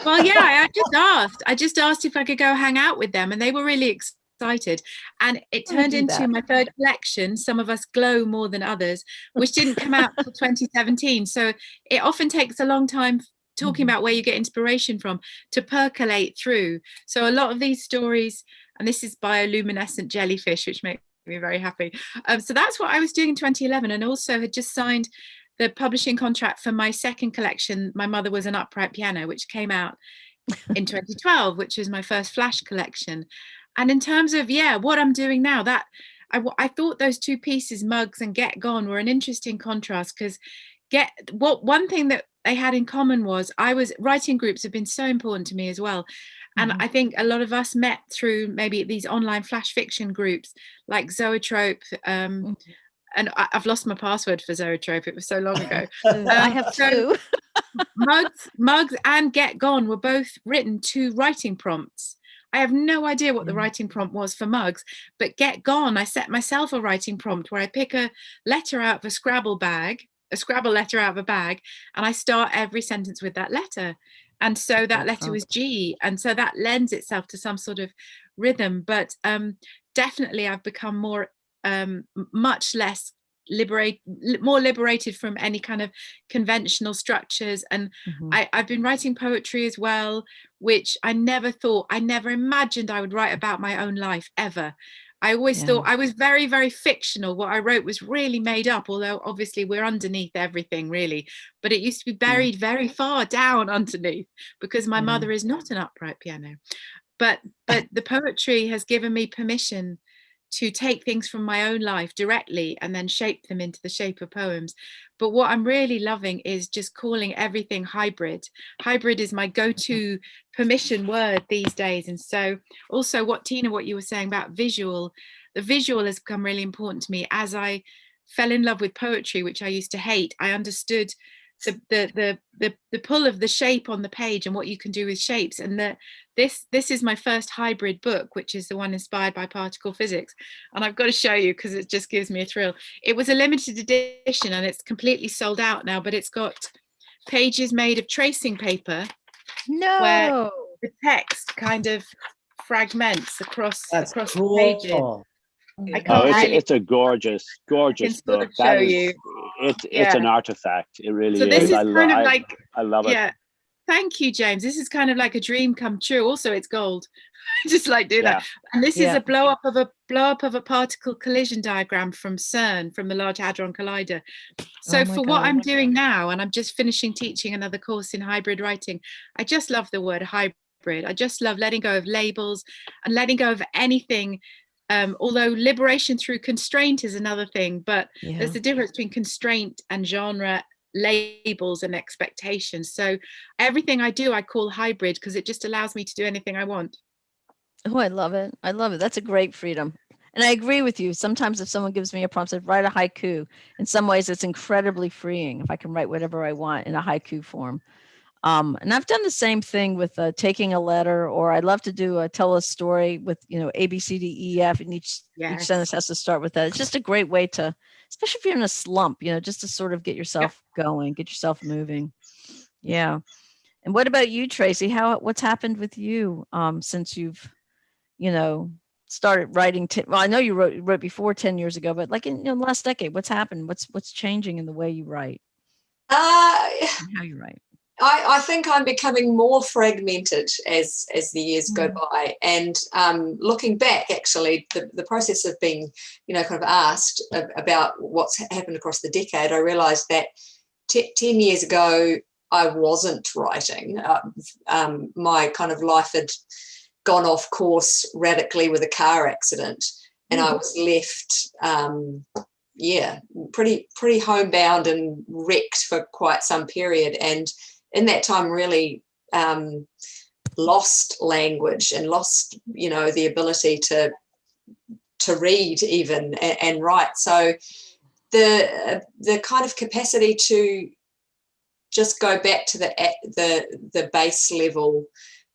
Well, yeah, I just asked if I could go hang out with them, and they were really excited, and it turned into my third collection, Some of Us Glow More Than Others, which didn't come out until 2017. So it often takes a long time talking about where you get inspiration from to percolate through. So a lot of these stories, and this is bioluminescent jellyfish, which makes me very happy. So that's what I was doing in 2011, and also had just signed the publishing contract for my second collection, My Mother Was an Upright Piano, which came out in 2012, which was my first Flash collection. And in terms of, what I'm doing now, that I thought those two pieces, Mugs and Get Gone, were an interesting contrast, because one thing that they had in common was writing groups have been so important to me as well. And I think a lot of us met through maybe these online flash fiction groups like Zoetrope, and I've lost my password for Zoetrope. It was so long ago. I have two. Mugs and Get Gone were both written to writing prompts. I have no idea what the writing prompt was for Mugs, but Get Gone, I set myself a writing prompt where I pick a letter out of a Scrabble letter out of a bag, and I start every sentence with that letter. And so that letter was G. And so that lends itself to some sort of rhythm. But definitely I've become much less more liberated from any kind of conventional structures. And I've been writing poetry as well, which I never imagined I would write about my own life ever. I always thought I was very, very fictional. What I wrote was really made up, although obviously we're underneath everything really, but it used to be buried very far down underneath, because my mother is not an upright piano. But the poetry has given me permission to take things from my own life directly and then shape them into the shape of poems. But what I'm really loving is just calling everything hybrid. Hybrid is my go-to permission word these days. And so also what you were saying about the visual has become really important to me as I fell in love with poetry, which I used to hate, I understood the pull of the shape on the page and what you can do with shapes. And this is my first hybrid book, which is the one inspired by particle physics. And I've got to show you because it just gives me a thrill. It was a limited edition and it's completely sold out now, but it's got pages made of tracing paper where No. the text kind of fragments across That's the cool. pages. I Oh, can't really, it's a gorgeous sort book. of show That is, you. it's Yeah. an artifact. It really So this is. is kind of like, I love it. yeah. Thank you, James. This is kind of like a dream come true. Also, it's gold. Just like doing Yeah. that. And this is Yeah. a blow up of a particle collision diagram from CERN, from the Large Hadron Collider. So Oh my for what God. I'm doing now, and I'm just finishing teaching another course in hybrid writing, I just love the word hybrid. I just love letting go of labels and letting go of anything. Although liberation through constraint is another thing, but Yeah. there's a difference between constraint and genre, labels and expectations. So everything I do, I call hybrid because it just allows me to do anything I want. Oh, I love it. I love it. That's a great freedom. And I agree with you. Sometimes if someone gives me a prompt, says write a haiku, in some ways it's incredibly freeing if I can write whatever I want in a haiku form. And I've done the same thing with taking a letter, or I love to do tell a story with, A, B, C, D, E, F, and each sentence has to start with that. It's just a great way to, especially if you're in a slump, just to sort of get yourself going, get yourself moving. Yeah. And what about you, Tracy? What's happened with you since you've, started writing? Well, I know you wrote before 10 years ago, but like in the last decade, what's happened? What's changing in the way you write? And how you write? I think I'm becoming more fragmented as the years go by, and looking back, actually, the process of being, kind of asked about what's happened across the decade, I realised that 10 years ago I wasn't writing. My kind of life had gone off course radically with a car accident, and I was left. Pretty homebound and wrecked for quite some period, and in that time really lost language and lost the ability to read even and write. So the kind of capacity to just go back to the base level,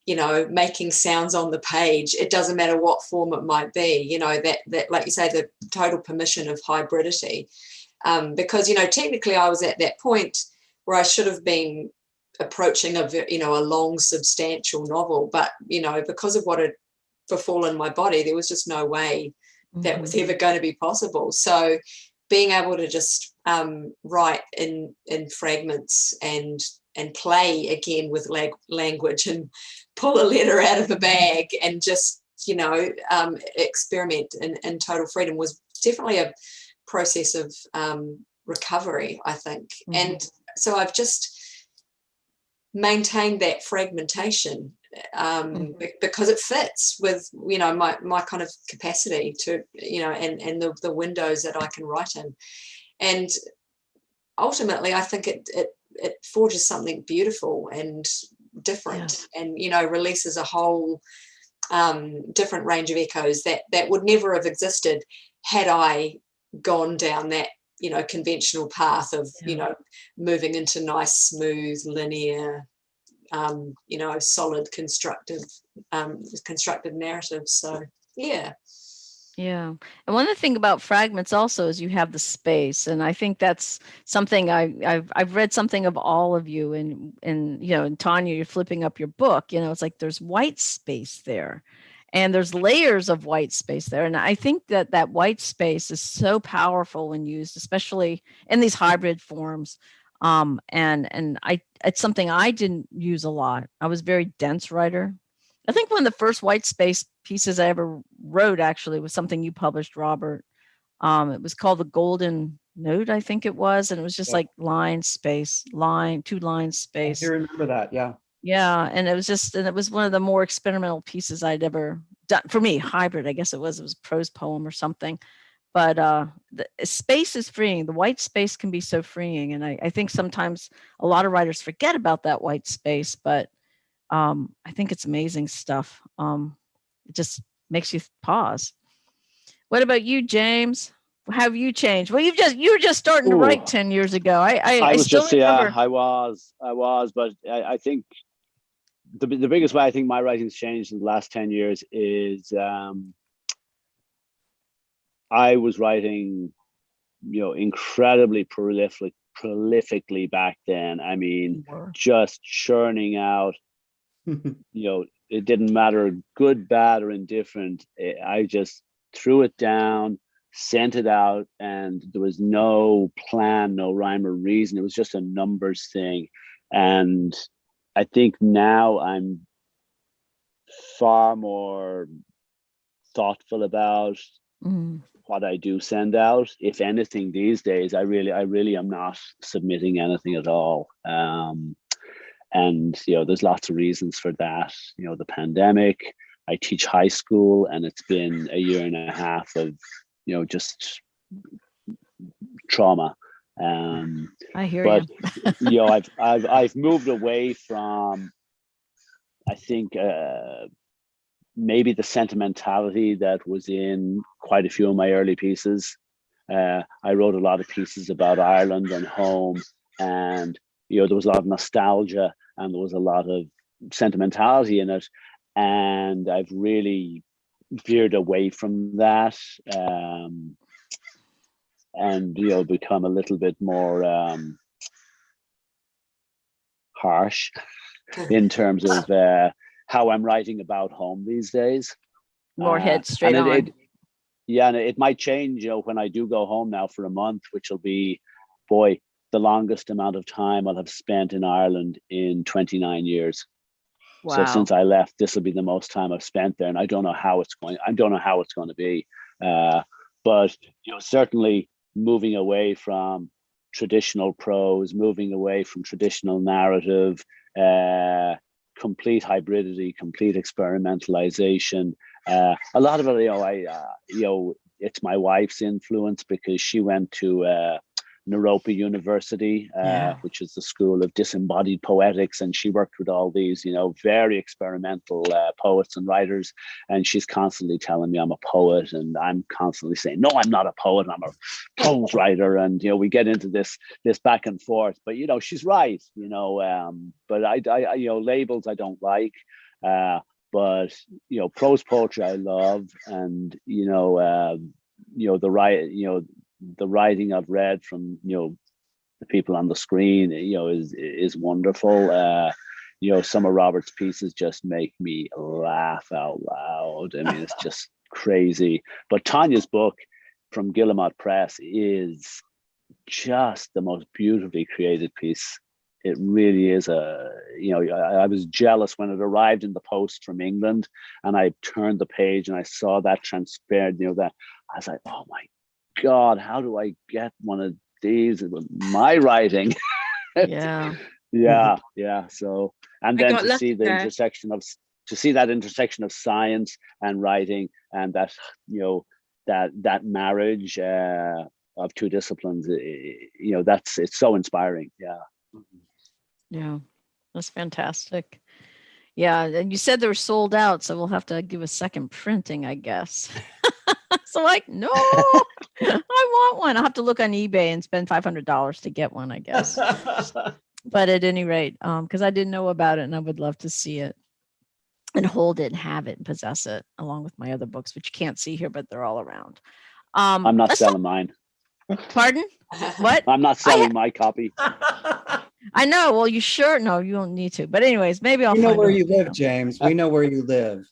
making sounds on the page, it doesn't matter what form it might be, that like you say, the total permission of hybridity, because technically I was at that point where I should have been approaching a long substantial novel, but because of what had befallen my body, there was just no way that was ever going to be possible. So being able to just write in fragments and play again with language and pull a letter out of a bag and just experiment in total freedom was definitely a process of recovery, I think. And so I've just maintained that fragmentation because it fits with my kind of capacity to and the windows that I can write in. And ultimately I think it forges something beautiful and different, and releases a whole different range of echoes that would never have existed had I gone down that conventional path of moving into nice, smooth, linear, solid constructive narratives. So yeah. And one of the things about fragments also is you have the space, and I think that's something I've read something of all of you, and and Tanya, you're flipping up your book, it's like there's white space there, and there's layers of white space there, and I think that white space is so powerful when used, especially in these hybrid forms. And it's something I didn't use a lot. I was a very dense writer. I think one of the first white space pieces I ever wrote actually was something you published, Robert. It was called The Golden Note, I think it was. And it was just like line, space, line, 2 lines, space. I do remember that. Yeah. Yeah. And it was one of the more experimental pieces I'd ever done. For me, hybrid, I guess it was a prose poem or something. But the space is freeing. The white space can be so freeing. And I think sometimes a lot of writers forget about that white space, but I think it's amazing stuff. It just makes you pause. What about you, James? have you changed? Well, you were just starting to write 10 years ago. I was still just, remember. yeah, I was, but I think the biggest way I think my writing's changed in the last 10 years is I was writing, incredibly prolifically back then. I mean, just churning out, it didn't matter good, bad, or indifferent. I just threw it down, sent it out, and there was no plan, no rhyme or reason. It was just a numbers thing. And I think now I'm far more thoughtful about what I do send out. If anything, these days, I really am not submitting anything at all. And there's lots of reasons for that. The pandemic. I teach high school, and it's been a year and a half of just trauma. I hear you. I've moved away from, I think, maybe the sentimentality that was in quite a few of my early pieces. I wrote a lot of pieces about Ireland and home, and there was a lot of nostalgia and there was a lot of sentimentality in it. And I've really veered away from that, and become a little bit more harsh in terms of how I'm writing about home these days. More head straight on. And it might change, when I do go home now for a month, which will be, boy, the longest amount of time I'll have spent in Ireland in 29 years. Wow. So since I left, this will be the most time I've spent there, and I don't know how it's going to be. But certainly moving away from traditional prose, moving away from traditional narrative, complete hybridity, complete experimentalization. A lot of it, it's my wife's influence, because she went to Naropa University, which is the school of disembodied poetics, and she worked with all these, very experimental poets and writers. And she's constantly telling me I'm a poet, and I'm constantly saying, no, I'm not a poet, I'm a prose writer. And we get into this back and forth. But she's right. But I labels I don't like. But prose poetry I love, and the writing I've read from the people on the screen is wonderful. Some of Robert's pieces just make me laugh out loud. I mean, it's just crazy. But Tanya's book from Guillemot Press is just the most beautifully created piece. It really is I was jealous when it arrived in the post from England, and I turned the page and I saw that transparent, that I was like, oh my God, how do I get one of these with my writing? Yeah. So, and then to see the intersection of science and writing, and that that marriage of two disciplines, it's so inspiring. Yeah, that's fantastic. Yeah, and you said they were sold out, so we'll have to give a second printing, I guess. So no, I want one. I'll have to look on eBay and spend $500 to get one, I guess. But at any rate, because I didn't know about it, and I would love to see it and hold it and have it and possess it along with my other books, which you can't see here, but they're all around. I'm not selling mine. Pardon? What? I'm not selling my copy. I know. Well, you sure? No, you don't need to. But anyways, maybe I'll. We know where you live, James. We know where you live.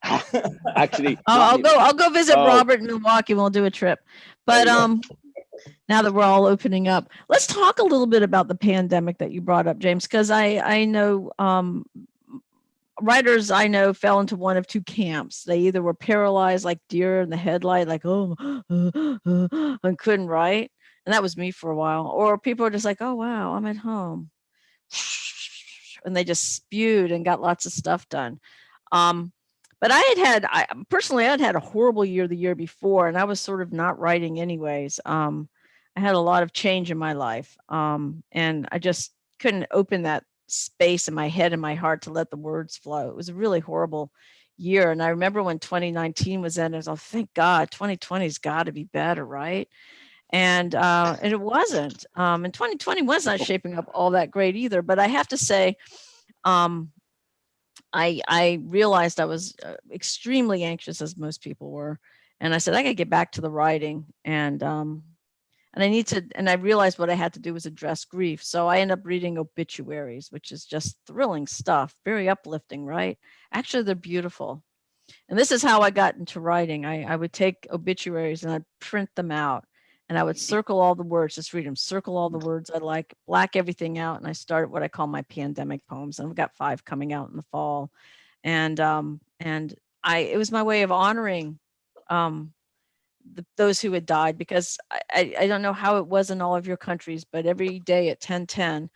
Actually, I'll go visit Robert in Milwaukee. We'll do a trip. But now that we're all opening up, let's talk a little bit about the pandemic that you brought up, James, because I know writers I know fell into one of two camps. They either were paralyzed like deer in the headlight, like and couldn't write, and that was me for a while. Or people are just like, oh wow, I'm at home. And they just spewed and got lots of stuff done. But I personally had a horrible year the year before, and I was sort of not writing anyways. I had a lot of change in my life, and I just couldn't open that space in my head and my heart to let the words flow. It was a really horrible year. And I remember when 2019 was ending, I was like, thank God, 2020's got to be better, right? And it wasn't. And 2020 was not shaping up all that great either. But I have to say, I realized I was extremely anxious, as most people were, and I said I got to get back to the writing, and I need to. And I realized what I had to do was address grief. So I ended up reading obituaries, which is just thrilling stuff, very uplifting, right? Actually, they're beautiful. And this is how I got into writing. I would take obituaries and I'd print them out, and I would circle all the words, just read them, circle all the words I like, black everything out. And I started what I call my pandemic poems. And I've got 5 coming out in the fall. And it was my way of honoring those who had died, because I don't know how it was in all of your countries, but every day at 10:10,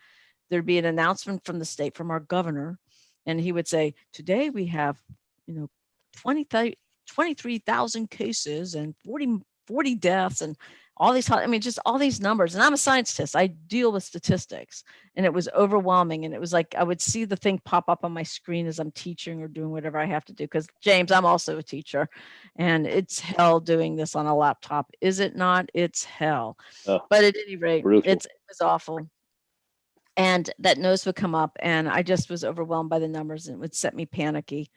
there'd be an announcement from the state, from our governor, and he would say, today we have, 23,000 cases and 40 deaths and all these, just all these numbers. And I'm a scientist. I deal with statistics, and it was overwhelming. And it was like, I would see the thing pop up on my screen as I'm teaching or doing whatever I have to do. Because James, I'm also a teacher, and it's hell doing this on a laptop. Is it not? It's hell. But at any rate, it was awful. And that nose would come up, and I just was overwhelmed by the numbers, and it would set me panicky,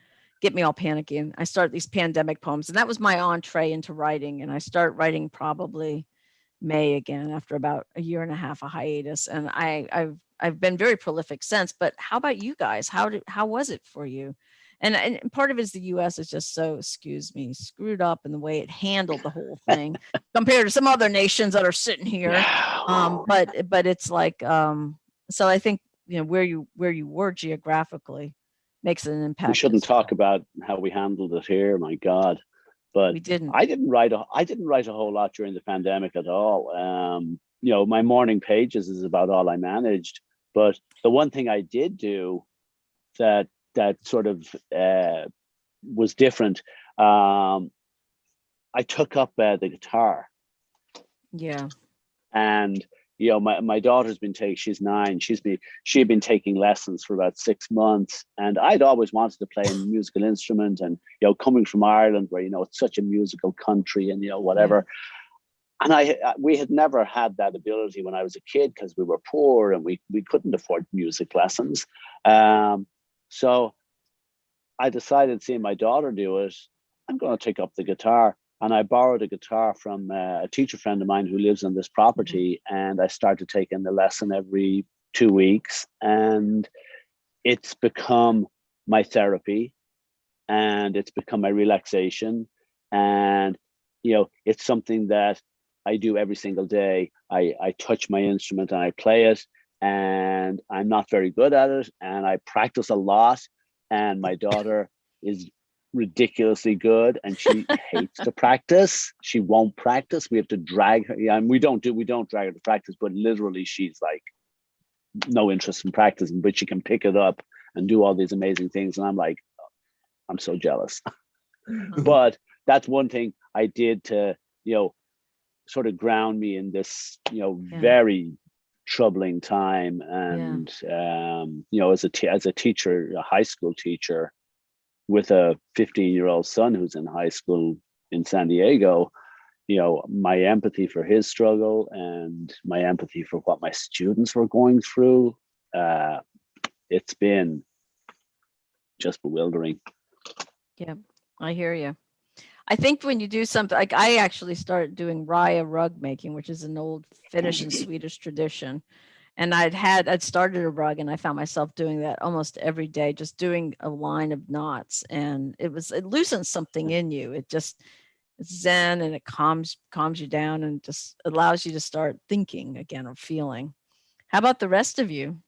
get me all panicky. And I started these pandemic poems, and that was my entree into writing. And I started writing probably May again, after about a year and a half of hiatus. And I've been very prolific since. But how about you guys? How was it for you? And part of it is the U.S. is just so, screwed up in the way it handled the whole thing compared to some other nations that are sitting here. But it's like, so I think, where you were geographically makes an impact. We shouldn't talk about how we handled it here. My God. But we didn't. I didn't write a whole lot during the pandemic at all. My morning pages is about all I managed. But the one thing I did do that sort of was different, I took up the guitar. Yeah. And my daughter's been she's 9. She'd been taking lessons for about 6 months, and I'd always wanted to play a musical instrument. And coming from Ireland, where it's such a musical country, and whatever. Yeah. And we had never had that ability when I was a kid, because we were poor and we couldn't afford music lessons. So I decided, seeing my daughter do it, I'm going to take up the guitar. And I borrowed a guitar from a teacher friend of mine who lives on this property. And I started taking the lesson every 2 weeks. And it's become my therapy, and it's become my relaxation. And, it's something that I do every single day. I touch my instrument and I play it, and I'm not very good at it. And I practice a lot. And my daughter is ridiculously good, and she hates to practice. She won't practice. We have to drag her. Yeah, and we don't drag her to practice, but literally she's like no interest in practicing, but she can pick it up and do all these amazing things. And I'm like, I'm so jealous. But that's one thing I did to, sort of ground me in this, very troubling time. And as a teacher, a high school teacher, with a 15-year-old son who's in high school in San Diego, my empathy for his struggle and my empathy for what my students were going through, it's been just bewildering. Yeah, I hear you. I think when you do something, like I actually started doing Raya rug making, which is an old Finnish and Swedish tradition. And I'd started a rug, and I found myself doing that almost every day, just doing a line of knots. And it loosens something in you. It's zen, and it calms you down, and just allows you to start thinking again or feeling. How about the rest of you?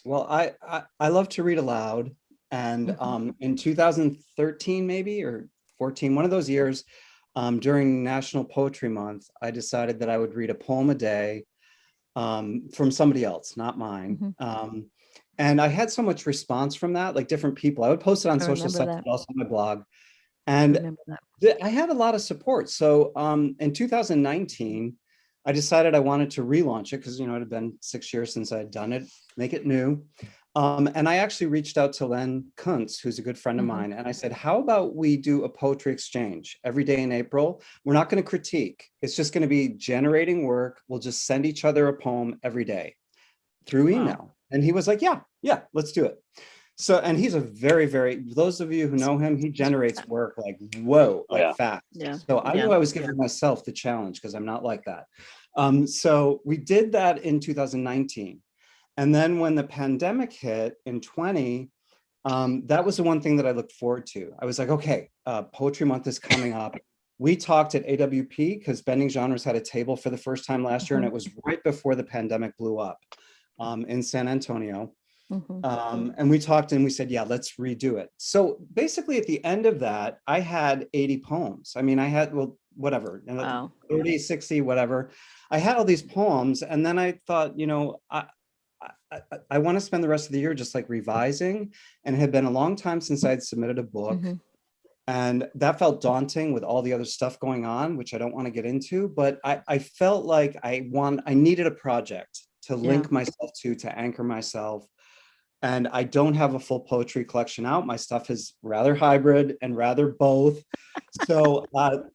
Well, I love to read aloud. And in 2013, maybe, or 14, one of those years, during National Poetry Month, I decided that I would read a poem a day, from somebody else, not mine. And I had so much response from that, like different people. I would post it on social sites, but also on my blog. And I had a lot of support. So in 2019, I decided I wanted to relaunch it, because it had been 6 years since I had done it, make it new. And I actually reached out to Len Kuntz, who's a good friend of mine. And I said, how about we do a poetry exchange every day in April? We're not going to critique. It's just going to be generating work. We'll just send each other a poem every day through email. And he was like, yeah, let's do it. So, and he's a very, those of you who know him, he generates work like, whoa, like fast. Yeah. So I knew I was giving myself the challenge because I'm not like that. So we did that in 2019. And then when the pandemic hit in 20, that was the one thing that I looked forward to. I was like, okay, Poetry Month is coming up. We talked at AWP because Bending Genres had a table for the first time last year, and it was right before the pandemic blew up in San Antonio. And we talked and we said, yeah, let's redo it. So basically at the end of that, I had 80 poems. I mean, I had, well, whatever, 30, 60, whatever. I had all these poems. And then I thought, you know, I want to spend the rest of the year just like revising. And it had been a long time since I had submitted a book. And that felt daunting with all the other stuff going on, which I don't want to get into. But I felt like I needed a project to link myself to anchor myself. And I don't have a full poetry collection out. My stuff is rather hybrid and rather both. So,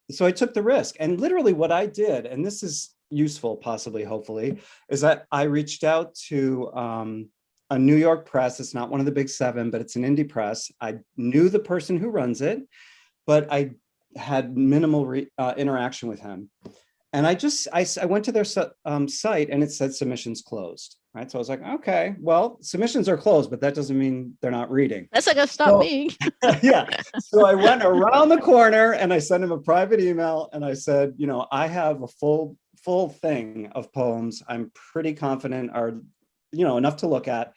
so I took the risk. And literally what I did, and this is useful, possibly, hopefully, is that I reached out to a New York press. It's not one of the big seven, but it's an indie press. I knew the person who runs it, but I had minimal interaction with him. And I went to their site and it said submissions closed. Right. So I was like, okay, well, submissions are closed, but that doesn't mean they're not reading. That's not gonna stop me. Yeah. So I went around the corner and I sent him a private email and I said, you know, I have a full thing of poems. I'm pretty confident are, you know, enough to look at.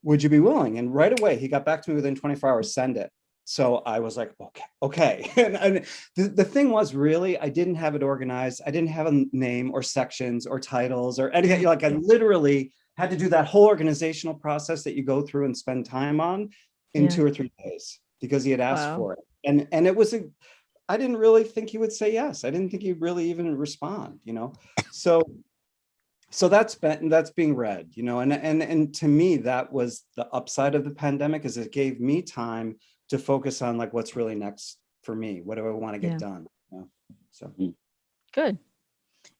Would you be willing? And right away, he got back to me within 24 hours, send it. So I was like, okay. And the thing was, really, I didn't have it organized. I didn't have a name or sections or titles or anything. Like I literally had to do that whole organizational process that you go through and spend time on in 2 or 3 days because he had asked for it. And it was I didn't really think he would say yes. I didn't think he'd really even respond, you know? So that's being read, you know, and to me, that was the upside of the pandemic is it gave me time to focus on like, what's really next for me? What do I want to get done? You know? So good.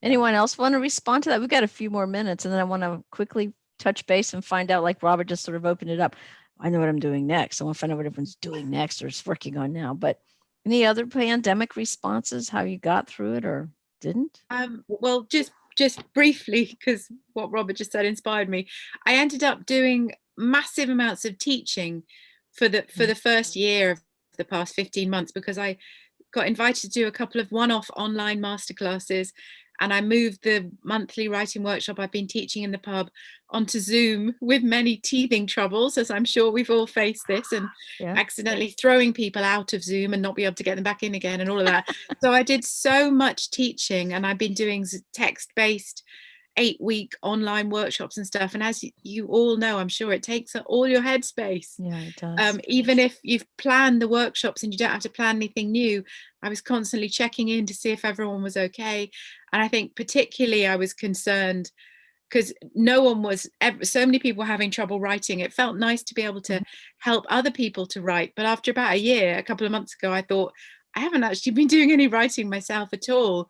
Anyone else want to respond to that? We've got a few more minutes and then I want to quickly touch base and find out, like Robert just sort of opened it up. I know what I'm doing next. I want to find out what everyone's doing next or is working on now. But any other pandemic responses, how you got through it or didn't? Well, just briefly, because what Robert just said inspired me. I ended up doing massive amounts of teaching for the first year of the past 15 months because I got invited to do a couple of one-off online masterclasses, and I moved the monthly writing workshop I've been teaching in the pub onto Zoom with many teething troubles, as I'm sure we've all faced this, and accidentally throwing people out of Zoom and not be able to get them back in again and all of that. So I did so much teaching, and I've been doing text-based 8-week online workshops and stuff. And as you all know, I'm sure it takes all your headspace. Yeah, it does. Even if you've planned the workshops and you don't have to plan anything new, I was constantly checking in to see if everyone was okay. And I think particularly I was concerned because so many people were having trouble writing. It felt nice to be able to help other people to write. But after about a year, a couple of months ago, I thought, I haven't actually been doing any writing myself at all.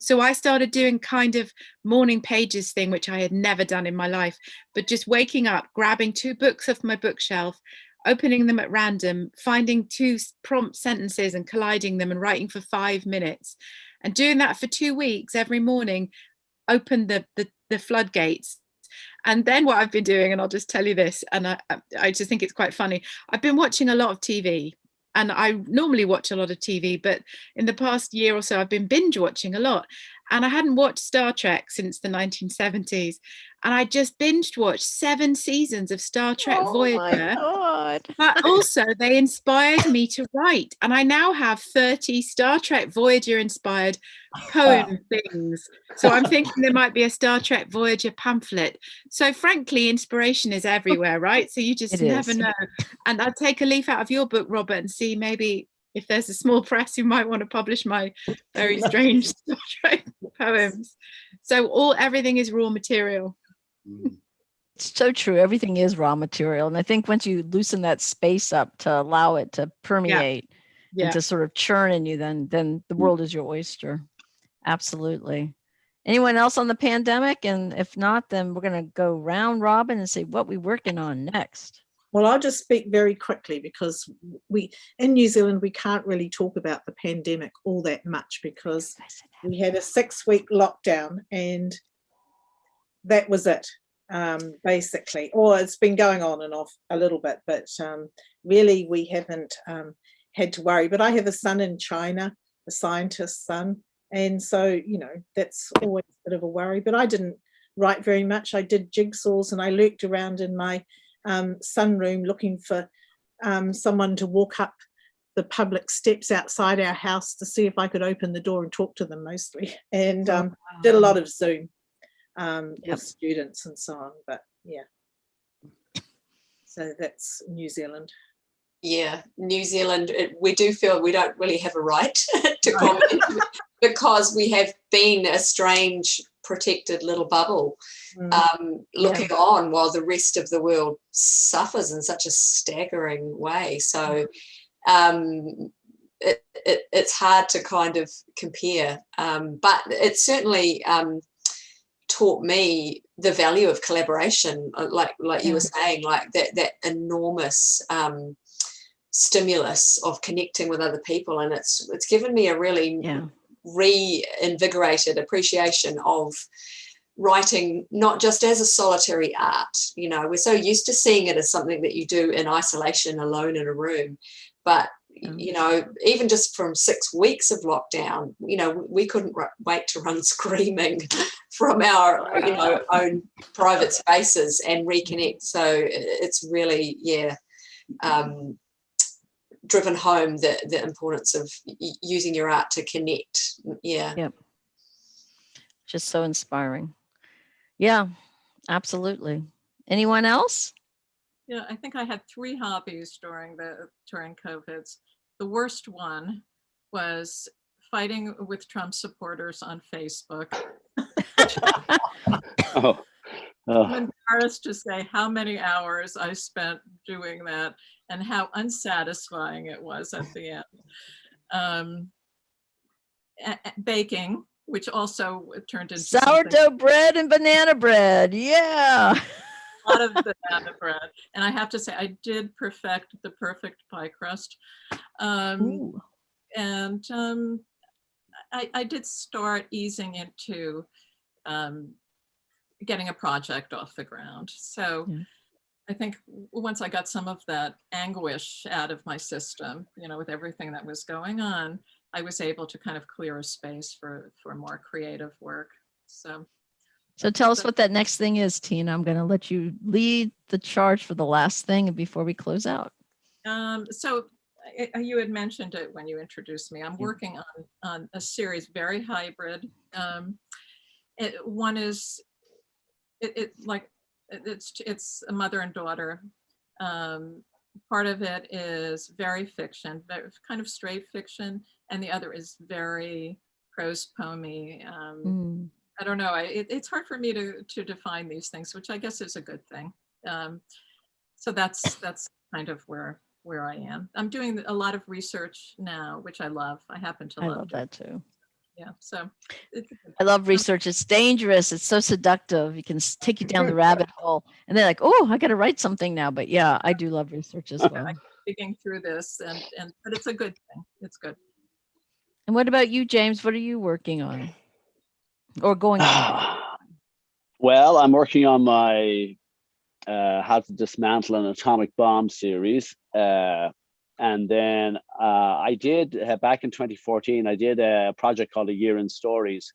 So I started doing kind of morning pages thing, which I had never done in my life, but just waking up, grabbing 2 books off my bookshelf, opening them at random, finding 2 prompt sentences and colliding them and writing for 5 minutes. And doing that for 2 weeks every morning opened the floodgates. And then what I've been doing, and I'll just tell you this, and I just think it's quite funny. I've been watching a lot of TV. And I normally watch a lot of TV, but in the past year or so, I've been binge watching a lot. And I hadn't watched Star Trek since the 1970s. And I just binged watched 7 seasons of Star Trek Voyager. My God. But also they inspired me to write. And I now have 30 Star Trek Voyager inspired poem things. So I'm thinking there might be a Star Trek Voyager pamphlet. So frankly, inspiration is everywhere, right? So you just never know. And I'll take a leaf out of your book, Robert, and see maybe if there's a small press who might want to publish my very strange Star Trek poems. So everything is raw material. so true. Everything is raw material. And I think once you loosen that space up to allow it to permeate and Yeah. to sort of churn in you, then the world is your oyster. Absolutely. Anyone else on the pandemic? And if not, then we're going to go round robin and say what we're working on next. Well, I'll just speak very quickly because we in New Zealand, we can't really talk about the pandemic all that much because we had a 6-week lockdown and that was it, basically. Or it's been going on and off a little bit, but really we haven't had to worry. But I have a son in China, a scientist's son, and so, you know, that's always a bit of a worry. But I didn't write very much. I did jigsaws and I lurked around in my sunroom looking for someone to walk up the public steps outside our house to see if I could open the door and talk to them mostly, and did a lot of Zoom with students and so on. But yeah, so that's New Zealand. Yeah, New Zealand, we do feel we don't really have a right to comment because we have been a strange protected little bubble looking on while the rest of the world suffers in such a staggering way. So it's hard to kind of compare, but it certainly taught me the value of collaboration, like you were saying, like that enormous stimulus of connecting with other people, and it's given me a really reinvigorated appreciation of writing, not just as a solitary art. You know, we're so used to seeing it as something that you do in isolation, alone in a room, but you know, even just from 6 weeks of lockdown, you know, we couldn't wait to run screaming from our you know, own private spaces and reconnect. So it's really driven home the importance of using your art to connect. Just so inspiring. Yeah, absolutely. Anyone else? Yeah, I think I had 3 hobbies during COVID. The worst one was fighting with Trump supporters on Facebook. I'm embarrassed to say how many hours I spent doing that and how unsatisfying it was at the end. Baking, which also turned into sourdough bread and banana bread. Yeah. A lot of banana bread. And I have to say, I did perfect the perfect pie crust. And I did start easing into getting a project off the ground. So I think once I got some of that anguish out of my system, you know, with everything that was going on, I was able to kind of clear a space for more creative work. So tell us what that next thing is, Tina. I'm going to let you lead the charge for the last thing before we close out. So you had mentioned it when you introduced me. I'm working on a series, very hybrid. One is it's a mother and daughter. Part of it is very fiction, very kind of straight fiction, and the other is very prose poemy. I don't know. It's hard for me to define these things, which I guess is a good thing. So that's kind of where I am. I'm doing a lot of research now, which I love. I happen to love that too. Yeah. So I love research. It's dangerous. It's so seductive. You can take you down the rabbit hole and they're like, oh, I got to write something now. But yeah, I do love research as well. I'm digging through this but it's a good thing. It's good. And what about you, James? What are you working on or going to? Well, I'm working on my How to Dismantle an Atomic Bomb series. And then I did, back in 2014, I did a project called A Year in Stories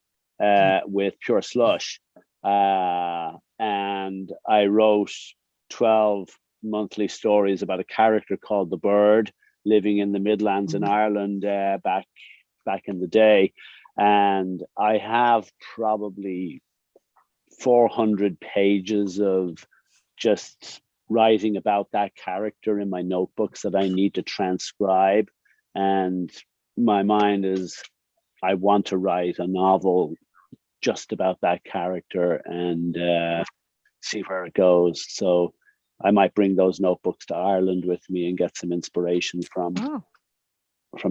with Pure Slush. And I wrote 12 monthly stories about a character called the Bird living in the Midlands in Ireland back in the day. And I have probably 400 pages of just writing about that character in my notebooks that I need to transcribe. And my mind is, I want to write a novel just about that character. And see where it goes. So I might bring those notebooks to Ireland with me and get some inspiration from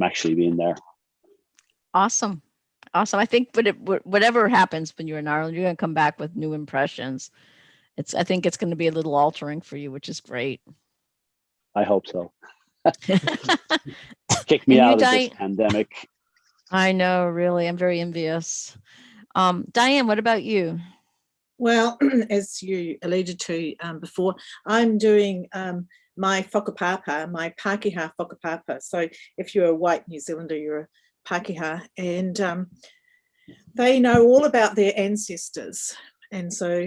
actually being there. Awesome. I think whatever happens when you're in Ireland, you're going to come back with new impressions. I think it's going to be a little altering for you, which is great. I hope so. Kick me out of this pandemic. I know, really. I'm very envious. Diane, what about you? Well, as you alluded to before, I'm doing my whakapapa, my Pākehā whakapapa. So if you're a white New Zealander, you're a Pākehā, and they know all about their ancestors. And so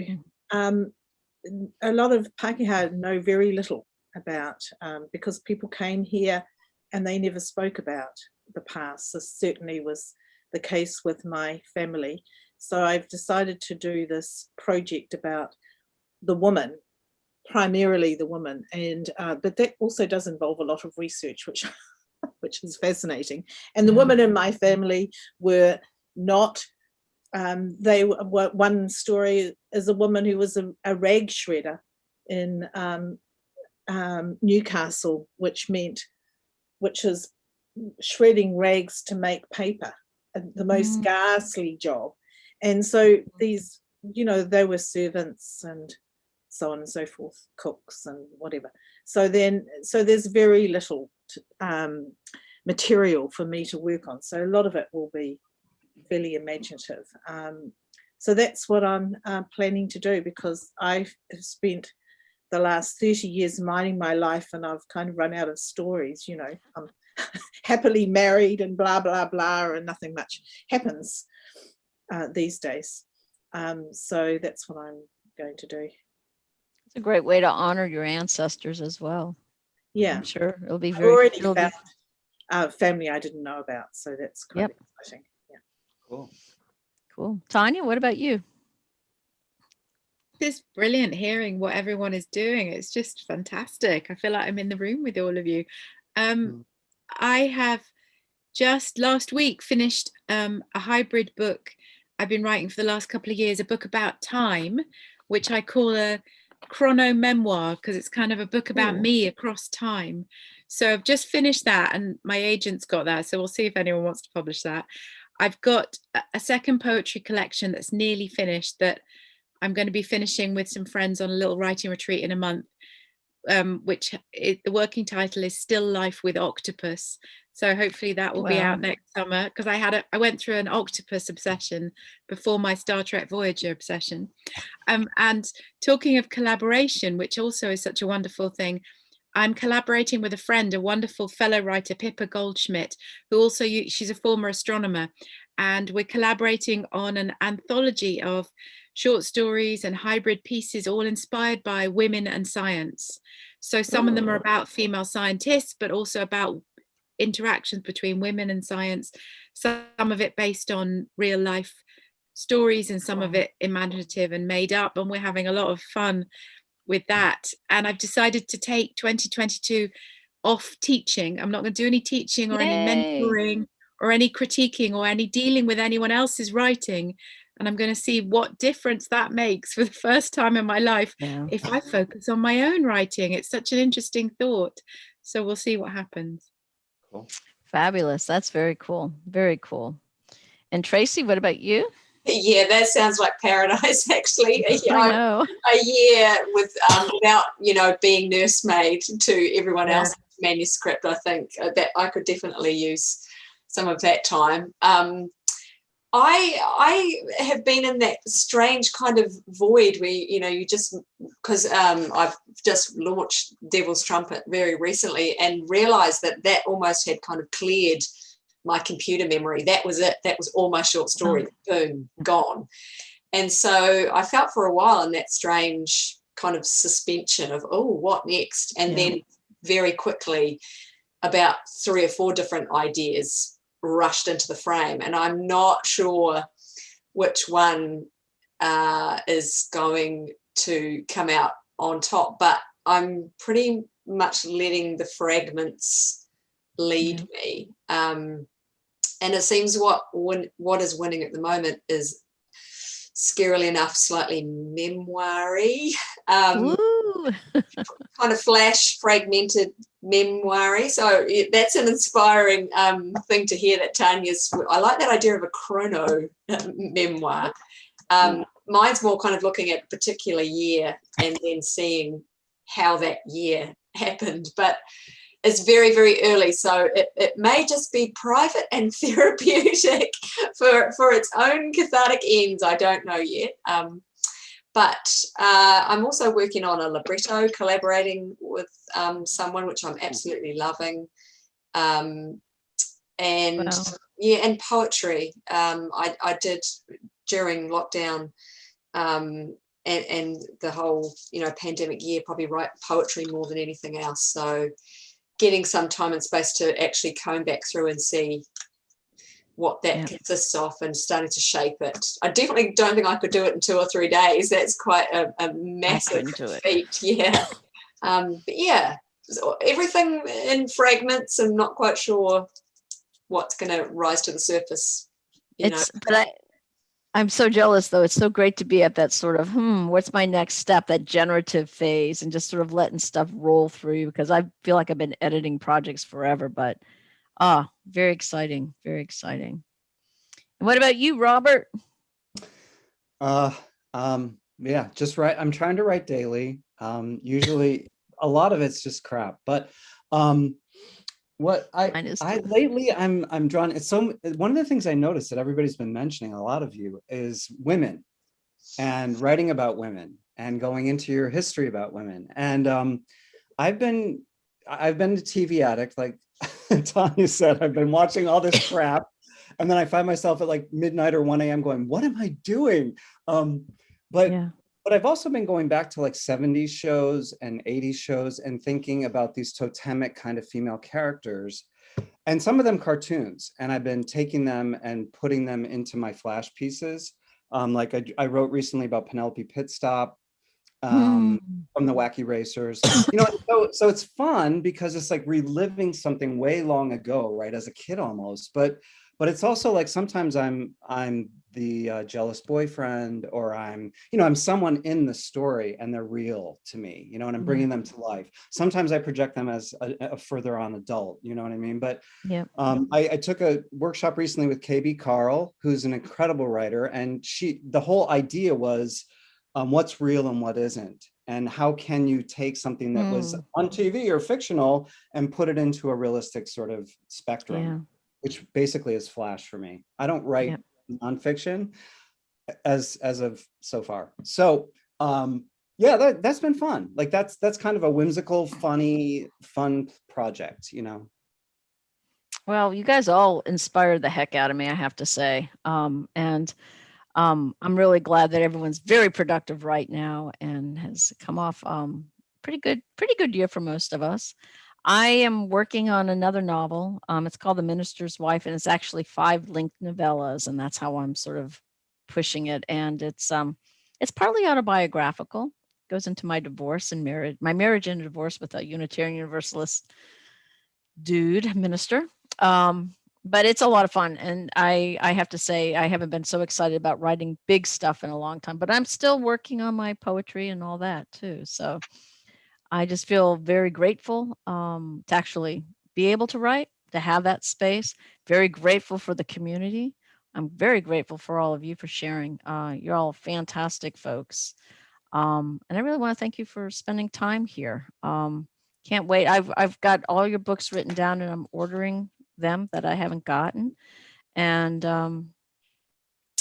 a lot of Pākehā know very little about, because people came here and they never spoke about the past. This certainly was the case with my family. So I've decided to do this project about the woman, primarily the woman, and but that also does involve a lot of research, which is fascinating. And the women in my family were not. They were, one story is a woman who was a rag shredder in Newcastle, which is shredding rags to make paper, the most ghastly job. And so these, they were servants and so on and so forth, cooks and whatever. So there's very little material for me to work on. So a lot of it will be fairly imaginative. So that's what I'm planning to do, because I've spent the last 30 years minding my life and I've kind of run out of stories. I'm happily married and blah, blah, blah, and nothing much happens these days. So that's what I'm going to do. It's a great way to honor your ancestors as well. Yeah, I'm sure it'll be I've very. already found family I didn't know about, so that's quite exciting. Yeah. Cool. Tanya, what about you? It's brilliant hearing what everyone is doing. It's just fantastic. I feel like I'm in the room with all of you. I have just last week finished a hybrid book I've been writing for the last couple of years, a book about time, which I call a chrono memoir, because it's kind of a book about me across time. So I've just finished that and my agent's got that. So we'll see if anyone wants to publish that. I've got a second poetry collection that's nearly finished that I'm going to be finishing with some friends on a little writing retreat in a month, which the working title is Still Life with Octopus. So hopefully that will be out next summer, because I went through an octopus obsession before my Star Trek Voyager obsession. And talking of collaboration, which also is such a wonderful thing, I'm collaborating with a friend, a wonderful fellow writer, Pippa Goldschmidt, who also, she's a former astronomer, and we're collaborating on an anthology of short stories and hybrid pieces, all inspired by women and science. So some of them are about female scientists, but also about interactions between women and science, some of it based on real life stories and some of it imaginative and made up, and we're having a lot of fun with that. And I've decided to take 2022 off teaching. I'm not going to do any teaching or any mentoring or any critiquing or any dealing with anyone else's writing, and I'm going to see what difference that makes for the first time in my life if I focus on my own writing. It's such an interesting thought, so we'll see what happens. Cool. Fabulous. That's very cool. Very cool. And Tracy, what about you? Yeah, that sounds like paradise, actually. I know. A year without, being nursemaid to everyone else's manuscript. I think that I could definitely use some of that time. I have been in that strange kind of void where, you just, because I've just launched Devil's Trumpet very recently and realized that almost had kind of cleared my computer memory. That was it. That was all my short story. Boom, gone. And so I felt for a while in that strange kind of suspension of, what next? And then very quickly about 3 or 4 different ideas rushed into the frame. And I'm not sure which one is going to come out on top, but I'm pretty much letting the fragments lead me. And it seems what is winning at the moment is scarily enough, slightly memoir-y, Woo. kind of flash fragmented memoir-y. So that's an inspiring thing to hear that Tanya's, I like that idea of a chrono memoir. Mine's more kind of looking at a particular year and then seeing how that year happened, but it's very, very early, so it may just be private and therapeutic for its own cathartic ends. I don't know yet. But I'm also working on a libretto, collaborating with someone, which I'm absolutely loving. And Wow. yeah, and poetry. I did during lockdown and the whole, pandemic year, probably write poetry more than anything else. So getting some time and space to actually comb back through and see what that consists of and starting to shape it. I definitely don't think I could do it in 2 or 3 days. That's quite a massive feat. Yeah. But yeah, so everything in fragments. I'm not quite sure what's going to rise to the surface. But I'm so jealous, though. It's so great to be at that sort of, what's my next step, that generative phase, and just sort of letting stuff roll through, because I feel like I've been editing projects forever, but very exciting, very exciting. And what about you, Robert? Yeah, just write. I'm trying to write daily. Usually a lot of it's just crap, but what I lately I'm drawn. It's so one of the things I noticed that everybody's been mentioning, a lot of you, is women and writing about women and going into your history about women. And I've been a TV addict, like Tanya said. I've been watching all this crap, and then I find myself at like midnight or 1 a.m. going, "What am I doing?" But I've also been going back to like 70s shows and 80s shows and thinking about these totemic kind of female characters, and some of them cartoons. And I've been taking them and putting them into my flash pieces. Like I wrote recently about Penelope Pitstop from the Wacky Racers. So it's fun because it's like reliving something way long ago, right, as a kid almost. But it's also like sometimes I'm the jealous boyfriend, or I'm someone in the story and they're real to me, and I'm bringing them to life. Sometimes I project them as a further on adult, you know what I mean? But I took a workshop recently with KB Carl, who's an incredible writer, and the whole idea was what's real and what isn't, and how can you take something that was on TV or fictional and put it into a realistic sort of spectrum, which basically is Flash for me. I don't write nonfiction as of so far. So that's been fun. Like that's kind of a whimsical, fun project, Well, you guys all inspired the heck out of me, I have to say. And I'm really glad that everyone's very productive right now and has come off pretty good year for most of us. I am working on another novel. It's called The Minister's Wife, and it's actually 5 linked novellas, and that's how I'm sort of pushing it. And it's partly autobiographical. It goes into my divorce and my marriage and divorce with a Unitarian Universalist minister. But it's a lot of fun, and I have to say I haven't been so excited about writing big stuff in a long time. But I'm still working on my poetry and all that too. So I just feel very grateful to actually be able to write, to have that space. Very grateful for the community. I'm very grateful for all of you for sharing. You're all fantastic folks. And I really want to thank you for spending time here. Can't wait. I've got all your books written down, and I'm ordering them that I haven't gotten. And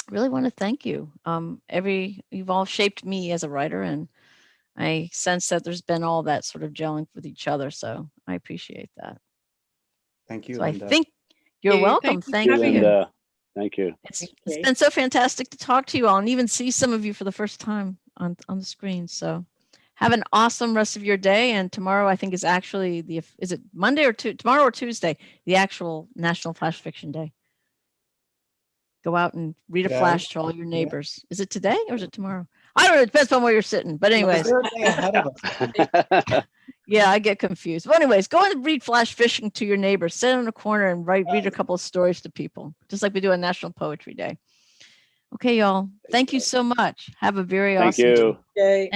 really want to thank you. You've all shaped me as a writer, and I sense that there's been all that sort of gelling with each other. So I appreciate that. Thank you, so Linda. I think you're welcome. Thank you. Linda. Thank you. It's been so fantastic to talk to you all and even see some of you for the first time on the screen. So have an awesome rest of your day. And tomorrow, I think, is actually is it Monday or tomorrow or Tuesday, the actual National Flash Fiction Day. Go out and read a flash to all your neighbors. Is it today or is it tomorrow? I don't know. It depends on where you're sitting. But anyways. Yeah, I get confused. Well, anyways, go and read flash fishing to your neighbors. Sit in a corner and read a couple of stories to people, just like we do on National Poetry Day. Okay, y'all. Thank you so much. Have a very Thank awesome day. you. Yay.